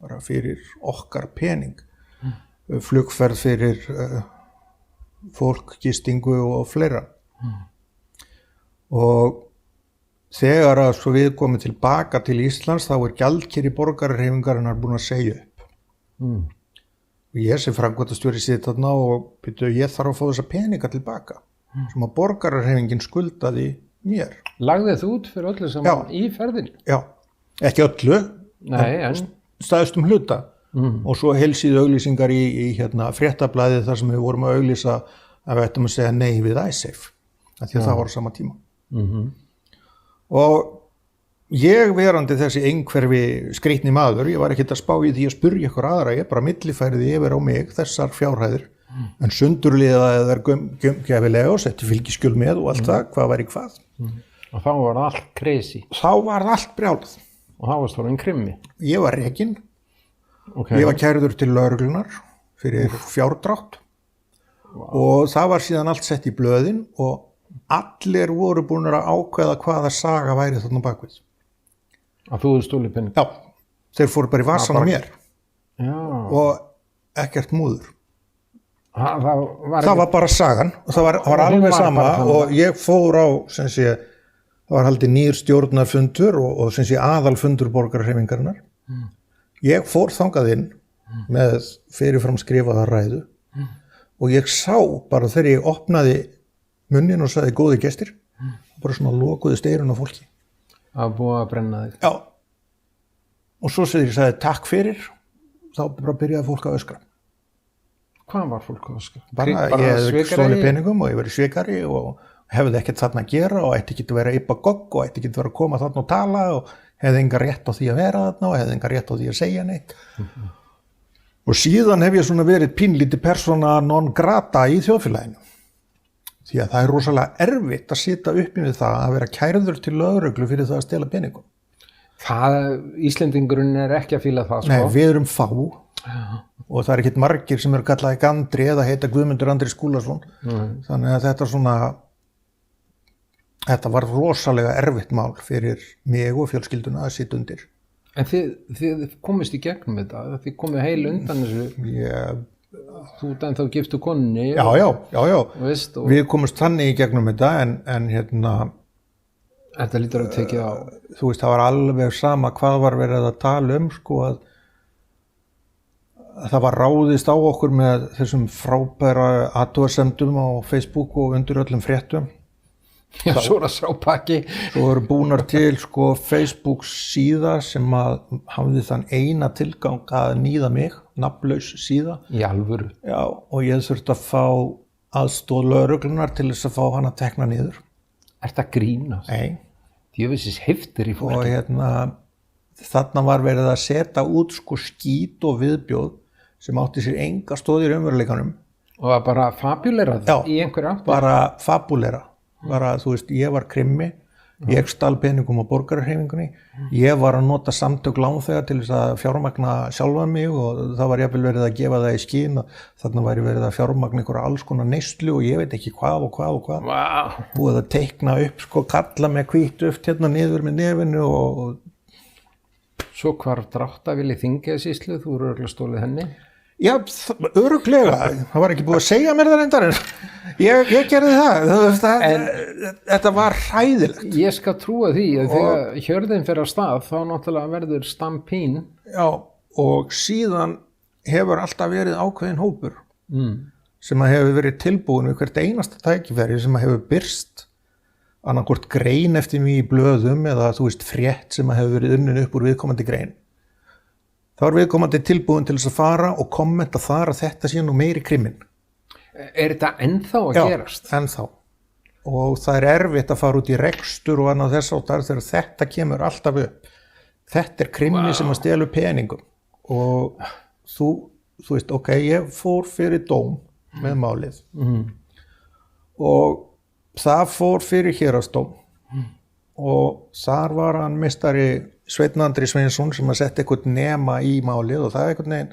Bara fyrir okkar pening. Flugferð fyrir fólk, gistingu og fleira. Og þegar að svo við komum tilbaka til Íslands þá er gjaldkeri borgarhreyfingarinnar búin að segja upp. Og ég sem framkvæmdastjóri sitt þarna og byrju, ég þarf að fá þessa peninga tilbaka sem að borgarhreyfingin skuldaði mér. Lagði þú út fyrir öllu saman í ferðinni? Já, ekki öllu. Nei, en stæðstum hluta og svo heilsíðu auglýsingar í fréttablaðið þar sem við vorum að auglýsa að við ættum að segja nei við iSafe af því að það var á sama tíma. Og ég verandi þessi einhverfi skrýtni maður, ég var ekkert að spá í því að spurja ykkur aðra, ég bara millifærði yfir á mig þessar fjárhæðir En sundurliða eða gefilega og setti fylgiskjöl með og allt það, hvað væri hvað. Og þá var það allt crazy. Þá var það allt brjálað. Og það var stórinn krimmi. Ég var rekinn. Okay. Ég var kærður til lögreglunar fyrir fjárdrátt. Og það var síðan allt sett í blöðin og allir voru búin að ákveða hvaða saga væri þarna bakvið. Að þú hefði stólið pening? Já, þeir fóru bara í vasan á mér. Já. Og ekkert múður. Það var bara sagan og það var alveg sama og ég fór á, sem sé, það var haldið nýr stjórnarfundur og sem sé aðalfundur borgarhreyfingarinnar. Ég fór þangað inn með fyrirfram skrifaða ræðu og ég sá bara þegar ég opnaði munnin og sagði góði gestir, bara svona lokuðist eyrun á fólki. Að búa að brenna þig. Já. Og svo þegar ég sagði takk fyrir, þá bara byrjaði fólk að öskra. Hvað var fólk að öskra? Bara ég hefði stólið peningum og ég verið svikari og hefði ekkert þarna að gera og ætti ekki að vera yppa gogg og ætti ekki að vera að koma þarna og tala og hefði enga rétt á því að vera þarna og hefði enga rétt á því að segja neitt. Og síðan hef ég svona verið pínlítið persóna non grata í þjóðfélaginu. Því að það er rosalega erfitt að sitja uppi við það að vera kærður til lögreglu fyrir það að stela peningum. Íslendingurinn er ekki að fíla það, sko. Nei, við erum fá og það er ekkert margir sem eru kallaði Gandri eða heita Guðmundur Andri Skúlason. Þannig að þetta var rosalega erfitt mál fyrir mig og fjölskylduna að sitja undir. En þið komist í gegnum þetta, þið komið heil undan þessu. Þú en þá giftu konunni. Já. Við komumst þannig í gegnum þetta en hérna. Þetta lítur að tekið á. Þú veist, það var alveg sama hvað var verið að tala sko að það var ráðist á okkur með þessum frábæra athugasemdum á Facebook og undir öllum fréttum. Já, svo er það srápaki. Svo eru búnar til sko Facebook síða sem að hafði þann eina tilgang að níða mig, nafnlaus síða. Í alvöru. Já, og ég þurfti að fá aðstoð lögreglunar til þess að fá hana tekna niður. Ertu að grínast? Nei. Djöfisins heftir í fólki. Og þarna var verið að setja út sko skít og viðbjóð sem átti sér enga stoð í raunveruleikanum. Og það bara fabulerað í einhverju átt? Já, bara fabulera. Bara, þú veist, ég var krimmi, ég stal peningum á borgarhreyfingunni, ég var að nota samtök lánþega til þess að fjármagna sjálfan mig og það var jafnvel verið að gefa það í skyn og þarna væri verið að fjármagna einhverja alls konar neyslu og ég veit ekki hvað og hvað og hvað. Wow. Búið að teikna upp, sko, kalla með hvítuft hérna niður með nefinu og Svo hvarf Dráttarvél í Þingeyjarsýslu, þú eru örugglega stolið henni? Já, örugglega, það var ekki búið að segja mér það reyndar en ég gerði það, þetta var hræðilegt. Ég skal trúa því að þegar hjörðin fer af stað þá náttúrulega verður stampín. Já, og síðan hefur alltaf verið ákveðin hópur sem að hefur verið tilbúin við hvert einasta tækifæri sem að hefur birst annarkvort grein eftir mig í blöðum eða þú veist frétt sem að hefur verið unnin upp úr viðkomandi grein. Það var viðkomandi tilbúin til þess að fara og kommenta þar að þetta sé nú meiri krimmin. Er þetta ennþá að gerast? Já, ennþá. Og það er erfitt að fara út í rekstur og annað þess áttar þegar þetta kemur alltaf upp. Þetta er krimmi sem að stela peningum. Og þú veist, ok, ég fór fyrir dóm með málið. Og það fór fyrir héraðsdóm. Og þar var hann meistari Sveinn Andri Sveinsson sem að setja eitthvað nema í málið og það einhvern veginn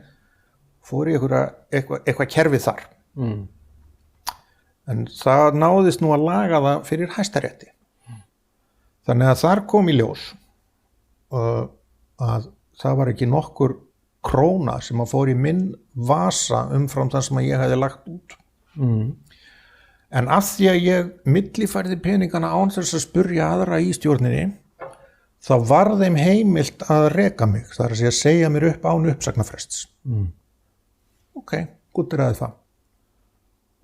fór í eitthvað kerfið þar. En það náðist nú að laga það fyrir Hæstarétti. Þannig að þar kom í ljós að það var ekki nokkur króna sem að fór í minn vasa umfram það sem að ég hefði lagt út. En af því að ég millifærði peningana án þess að spurja aðra í stjórninni þá var þeim heimilt að reka mig, það er að segja mér upp án uppsagnarfrests. Ok, gúttir aðeins það.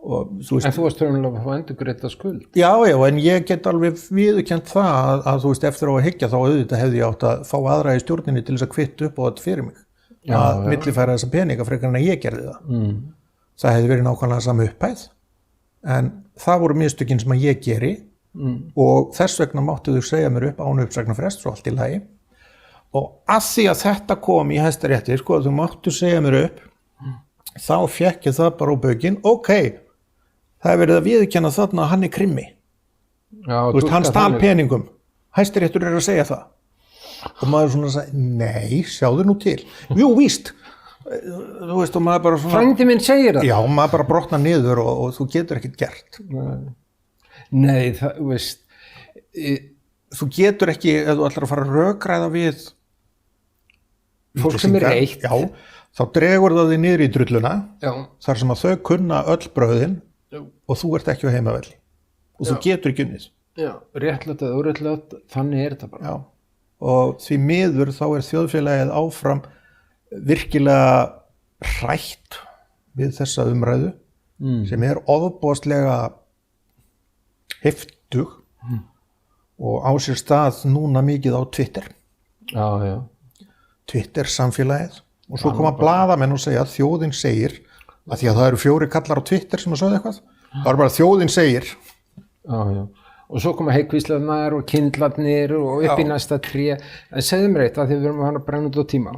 Og, en þú varst raunlega að fá endurgreidda skuld? Já, en ég get alveg viðurkennt það að þú veist, eftir á að hyggja þá auðvitað hefði ég átt að fá aðra í stjórninni til þess að kvitta upp á þetta fyrir mig. Að millifæra þessa peninga frekar en að ég gerði það. Það hefði verið nákvæmlega sama upphæð, en það voru mistökin sem að ég geri og þess vegna máttu þau segja mér upp án uppsagnarfrests og allt í lagi. Og að því að þetta kom í Hæstarétti, sko, þú máttu segja mér upp þá fékk ég það bara á baukinn, ok, það er verið að viðurkenna þarna að hann er krimmi. Já, Þú veist, hann stal peningum. Hæstiréttur að segja það. Og maður svona sagði, nei, sjáðu nú til. Jú, víst. Þú veist, og maður bara svona... Frændi minn segir það. Já, maður bara brotnar niður og þú getur ekkert gert. Nei, það, þú veist... Þú getur ekki, ef þú ætlar að fara að rökræða við... Fólk sem er reitt. Já, þá dregur það þig niður í drulluna, Já. þar sem að þau kunna öll brauðin Já. og þú ert ekki á heimavelli. Og þú getur ekki unnið. Já, réttlátt eða óréttlátt, þannig er þetta bara. Já, og því miður þá er þjóðfélagið áfram virkilega hrætt við þessa umræðu sem er ofboðslega heftug og á sér stað núna mikið á Twitter. Já, já. Twitter samfélagið og svo koma blaðamenn og segja að þjóðin segir, að því að það eru 4 kallar á Twitter sem að sögðu eitthvað, það er bara þjóðin segir. Já, já. Og svo koma heikvíslarnar og kindlarnir og upp í næsta tré. En segðu mér eitt, að því við erum að brenna út á tíma.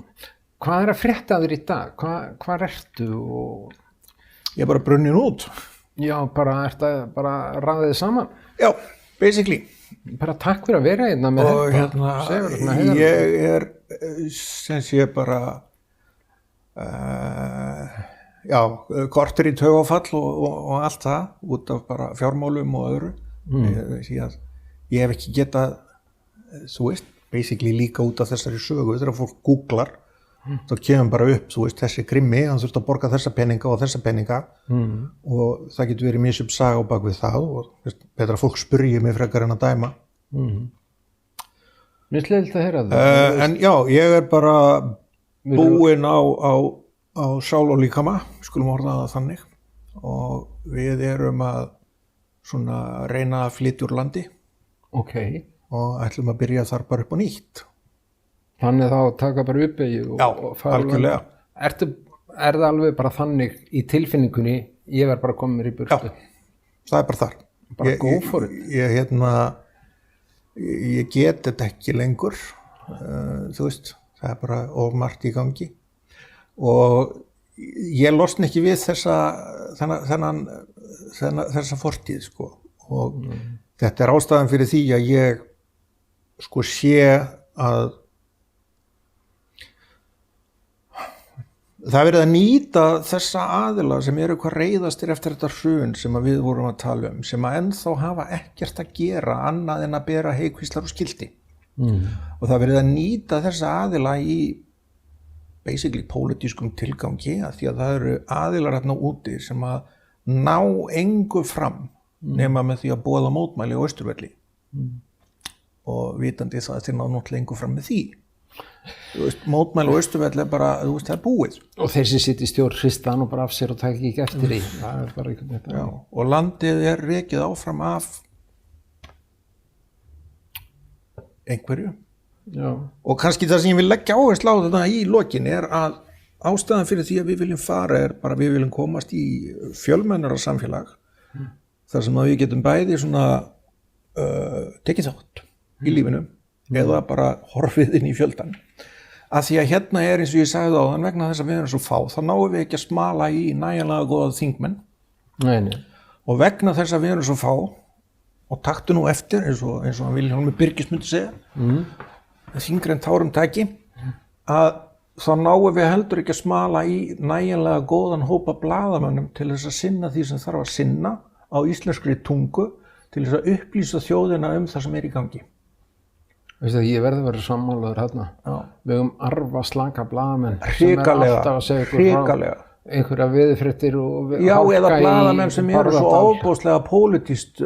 Hvað er að frétta þér í dag? Hvar ertu? Ég er bara brunnin út. Já, ertu bara raðið saman? Já, basically. Bara takk fyrir að vera hérna með og þetta. Ég er sem sé bara kortur í taugafall og allt það út af bara fjármálum og öðru. Ég hef ekki getað, þú veist, basically líka út af þessari sögu þegar fólk googlar, þá kemur bara upp, þú veist, þessi krimmi, hann þurft að borga þessa peninga og þessa peninga og það getur verið misjöfn saga á bak við það og veist, betra fólk spyrji mig frekar en að dæma. Mér sleilt að heyra það. En já, ég er bara búinn á sál og líkama, skulum orða það þannig, og við erum að svona reyna að flytja úr landi. Ok. Og ætlum að byrja þar bara upp á nýtt. Þannig þá taka bara uppeyju og fara algjörlega. Er það alveg bara þannig í tilfinningunni, ég verð bara að koma mér í burtu? Já, það er bara þar. Bara go for it. Ég get þetta ekki lengur, þú veist, það er bara of margt í gangi. Og ég losna ekki við þessa fortíð, sko. Og þetta er ástæðan fyrir því að ég, sko, sé að það er verið að nýta þessa aðila sem eru hvað reiðastir eftir þetta hrun sem við vorum að tala sem að ennþá hafa ekkert að gera annað en að bera heikvíslar og skildi. Og það er verið að nýta þessa aðila í basically pólitískum tilgangi að því að það eru aðilar hérna úti sem að ná engu fram nema með því að boða mótmæli á Austurvelli. Og vitandi það að þeir ná náttúrulega engu fram með því. Þú veist, mótmæli á Austurvelli er bara, þú veist, það er búið. Og þeir sem sitt í stjórn hrista nú bara af sér og taka ekki eftir því. Það er bara einhvern veginn. Já, og landið er rekið áfram af einhverju. Já. Og kannski það sem ég vil leggja áherslu á þetta í lokin er að ástæðan fyrir því að við viljum fara er bara við viljum komast í fjölmennara samfélag þar sem að við getum bæði svona tekið þátt í lífinu eða bara horfið inn í fjöldan. Að því að hérna er eins og ég sagði áðan vegna þess að við erum svo fá, þá náum við ekki að smala í nægilega góða þingmenn. Nei. Og vegna þess að við erum svo fá, og taktu nú eftir, eins og hann Vilhjálmur Birgis myndi segja, þyngri en tárum taki, að þá náum við heldur ekki að smala í nægilega góðan hópa blaðamönnum til þess að sinna því sem þarf að sinna á íslenskri tungu til þess að upplýsa þjóðina það sem er í gangi. Veistu að ég verði að vera sammálaður hérna. Við höfum arfa slaka blaðamenn hrikalega, sem er alltaf að segja ykkur frá einhverja veðurfréttir og eða blaðamenn sem eru svo ofboðslega pólitískt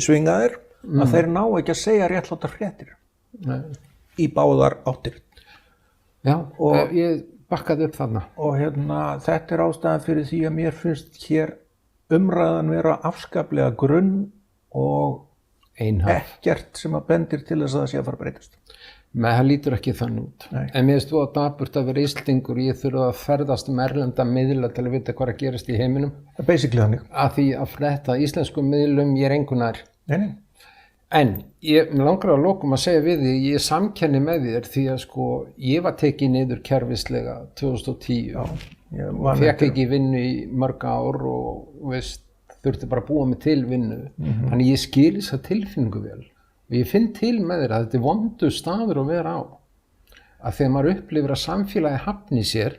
svingaðir að þeir ná ekki að segja réttlátar fréttir í báðar áttir. Já, og ég bakkaði upp þarna. Og þetta er ástæðan fyrir því að mér finnst hér umræðan vera afskaplega grunn og ekkert sem að bendir til þess að það sé að fara að breytast. Nei, það lítur ekki þannig út. Nei. En mér finnst þú að dapurt að vera Íslendingur og ég þurfa að ferðast erlenda miðla til að vita hvað er að gerast í heiminum. Basically þannig. Að því að frétta íslenskum miðlum ég er engu nær. Nei. En mér langar að lokum að segja við því, ég samkenni með þér því að sko ég var tekið niður kerfislega 2010 Fekk ekki vinnu í mörg ár og veist, þurfti bara að búa mig til vinnu. Þannig ég skil þessa tilfinningu vel. Og ég finn til með þér að þetta er vondur staður að vera á. Að þegar maður upplifir að samfélagi hafni sér,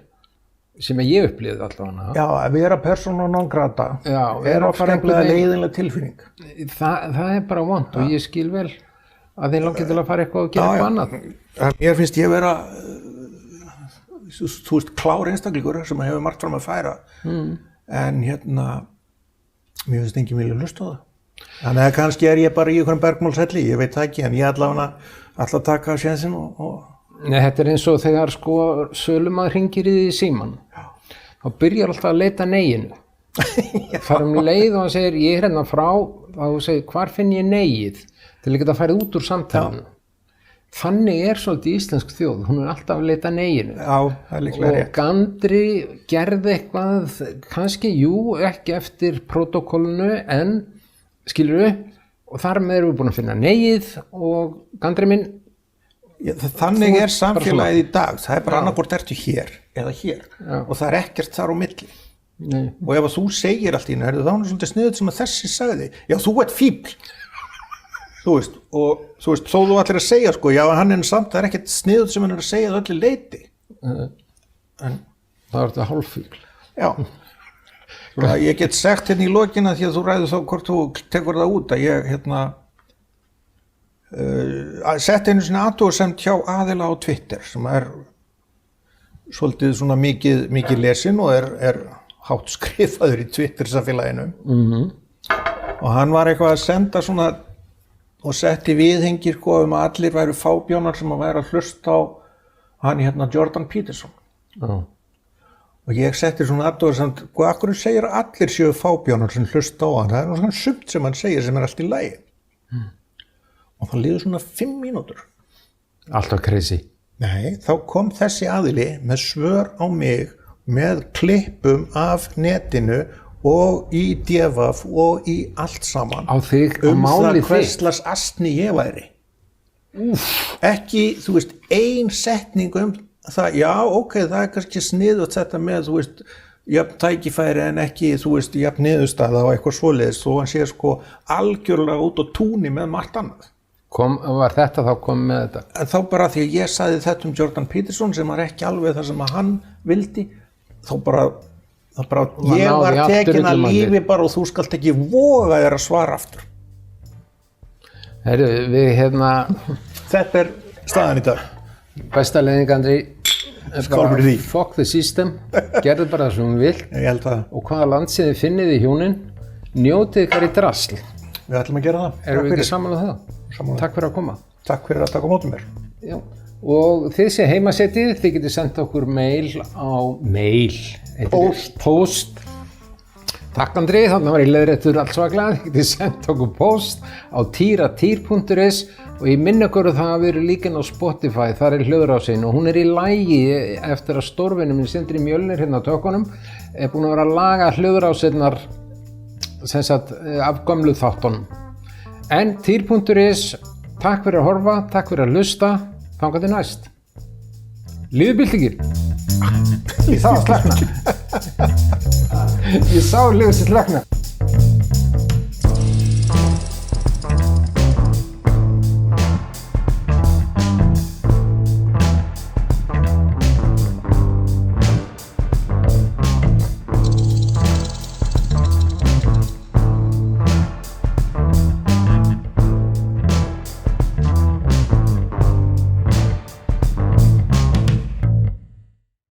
sem ég upplifði allavega. Já, að vera persóna non grata er ofskaplega leiðinleg tilfinning. Það er bara vond og ég skil vel að þeir langi til að fara eitthvað og gera eitthvað annað. Mér finnst ég vera, þú veist, klár einstaklingur sem hefur margt fram að færa. En mér finnst enginn vilja hlusta á það. Þannig að kannski er ég bara í einhverjum bergmálshelli, ég veit það ekki, en ég ætla að taka sénsinn og... Nei, þetta er eins og þegar sko sölumaður hringir í því síman. Þá byrjar alltaf að leita neyinu. Fara leið og hann segir, ég er hérna frá, þá segir, hvar finn ég neyið? Til að geta farið út úr samtalinu. Þannig er svolítið íslensk þjóð, hún er alltaf að leita neyinu. Já, það er líklega rétt. Og Gandri gerði eitthvað, kannski, ekki eftir prótókollinu, en skilurðu, og þar með erum við búin að finna neyið og Gandri minn. Þannig er samfélagið í dag, það er bara annarkvort ertu hér eða hér og það er ekkert þar á milli. Nei. Og ef þú segir allt í þá er það svolítið sniðugt sem að þessi sagði, já þú ert fíbl. Þú veist, og þú veist, þó þú allir að segja sko, já hann er samt, það er ekkert sniðugt sem hann er að segja það öllu leyti. En það er þetta hálffíbl. Já. Ég get sagt hérna í lokina því að þú ræður þá hvort þú tekur það út að ég setti einu svona athugasemd hjá aðila á Twitter sem er svolítið svona mikið lesin og er hátt skrifaður í Twitter-samfélaginu. Og hann var eitthvað að senda svona og setti viðhengir sko að allir væru fábjánar sem að væri að hlusta á hann Jordan Peterson. Og ég setti svona athugasemd, af hverju segir allir séu fábjánar sem hlusta á hann? Það er svona sumt sem hann segir sem er allt í lagi. Og það liður svona 5 mínútur. Alltaf crazy. Nei, þá kom þessi aðili með svör á mig með klippum af netinu og í devaf og í allt saman. Á þig, á máli þig. Hverslags astni ég væri. Ekki, þú veist, ein setning það, já, ok, það er kannski sniðugt þetta með, þú veist, jafn tækifæri en ekki, þú veist, jafn niðurstaða og eitthvað svoleiðis, þó hann sé sko algjörlega út á túni með margt annað. Var þetta þá komið með þetta? En þá bara því að ég sagði þetta Jordan Peterson sem var ekki alveg það sem að hann vildi, þá bara ég var tekin að lífi bara og þú skalt ekki voga þér að svara aftur. Heyrðu, við Þetta er staðan í dag. Besta leiðing, Andri. Skál fyrir því. Fuck the system, gerðu bara það sem þú vilt. Ég held það. Og hvaða land sem þið finnið í hjónin, njótið ykkar í drasl. Við ætlum að gera það. Erum við ekki saman á það? Takk fyrir að koma. Takk fyrir að taka á móti mér. Já. Og þið sé heimasetið, þið getið sendt okkur mail á post. Takk Andri, þannig var ég leiðréttur allt svaklega. Þið getið sendt okkur post á tyratýr.is og ég minni okkur að það hafi verið líka á Spotify, þar er hljóðrásin og hún er í lagi eftir að stórvinur minn Sindri Mjölnir hérna á tökunum er búin að vera að laga hljóðrásinnar sem sagt af gömlu þáttunum. En týr.is, takk fyrir að horfa, takk fyrir að hlusta, þangað til næst. Lífbyltingir. Ég sá að slagna. Ég sá lífið sitt slagna.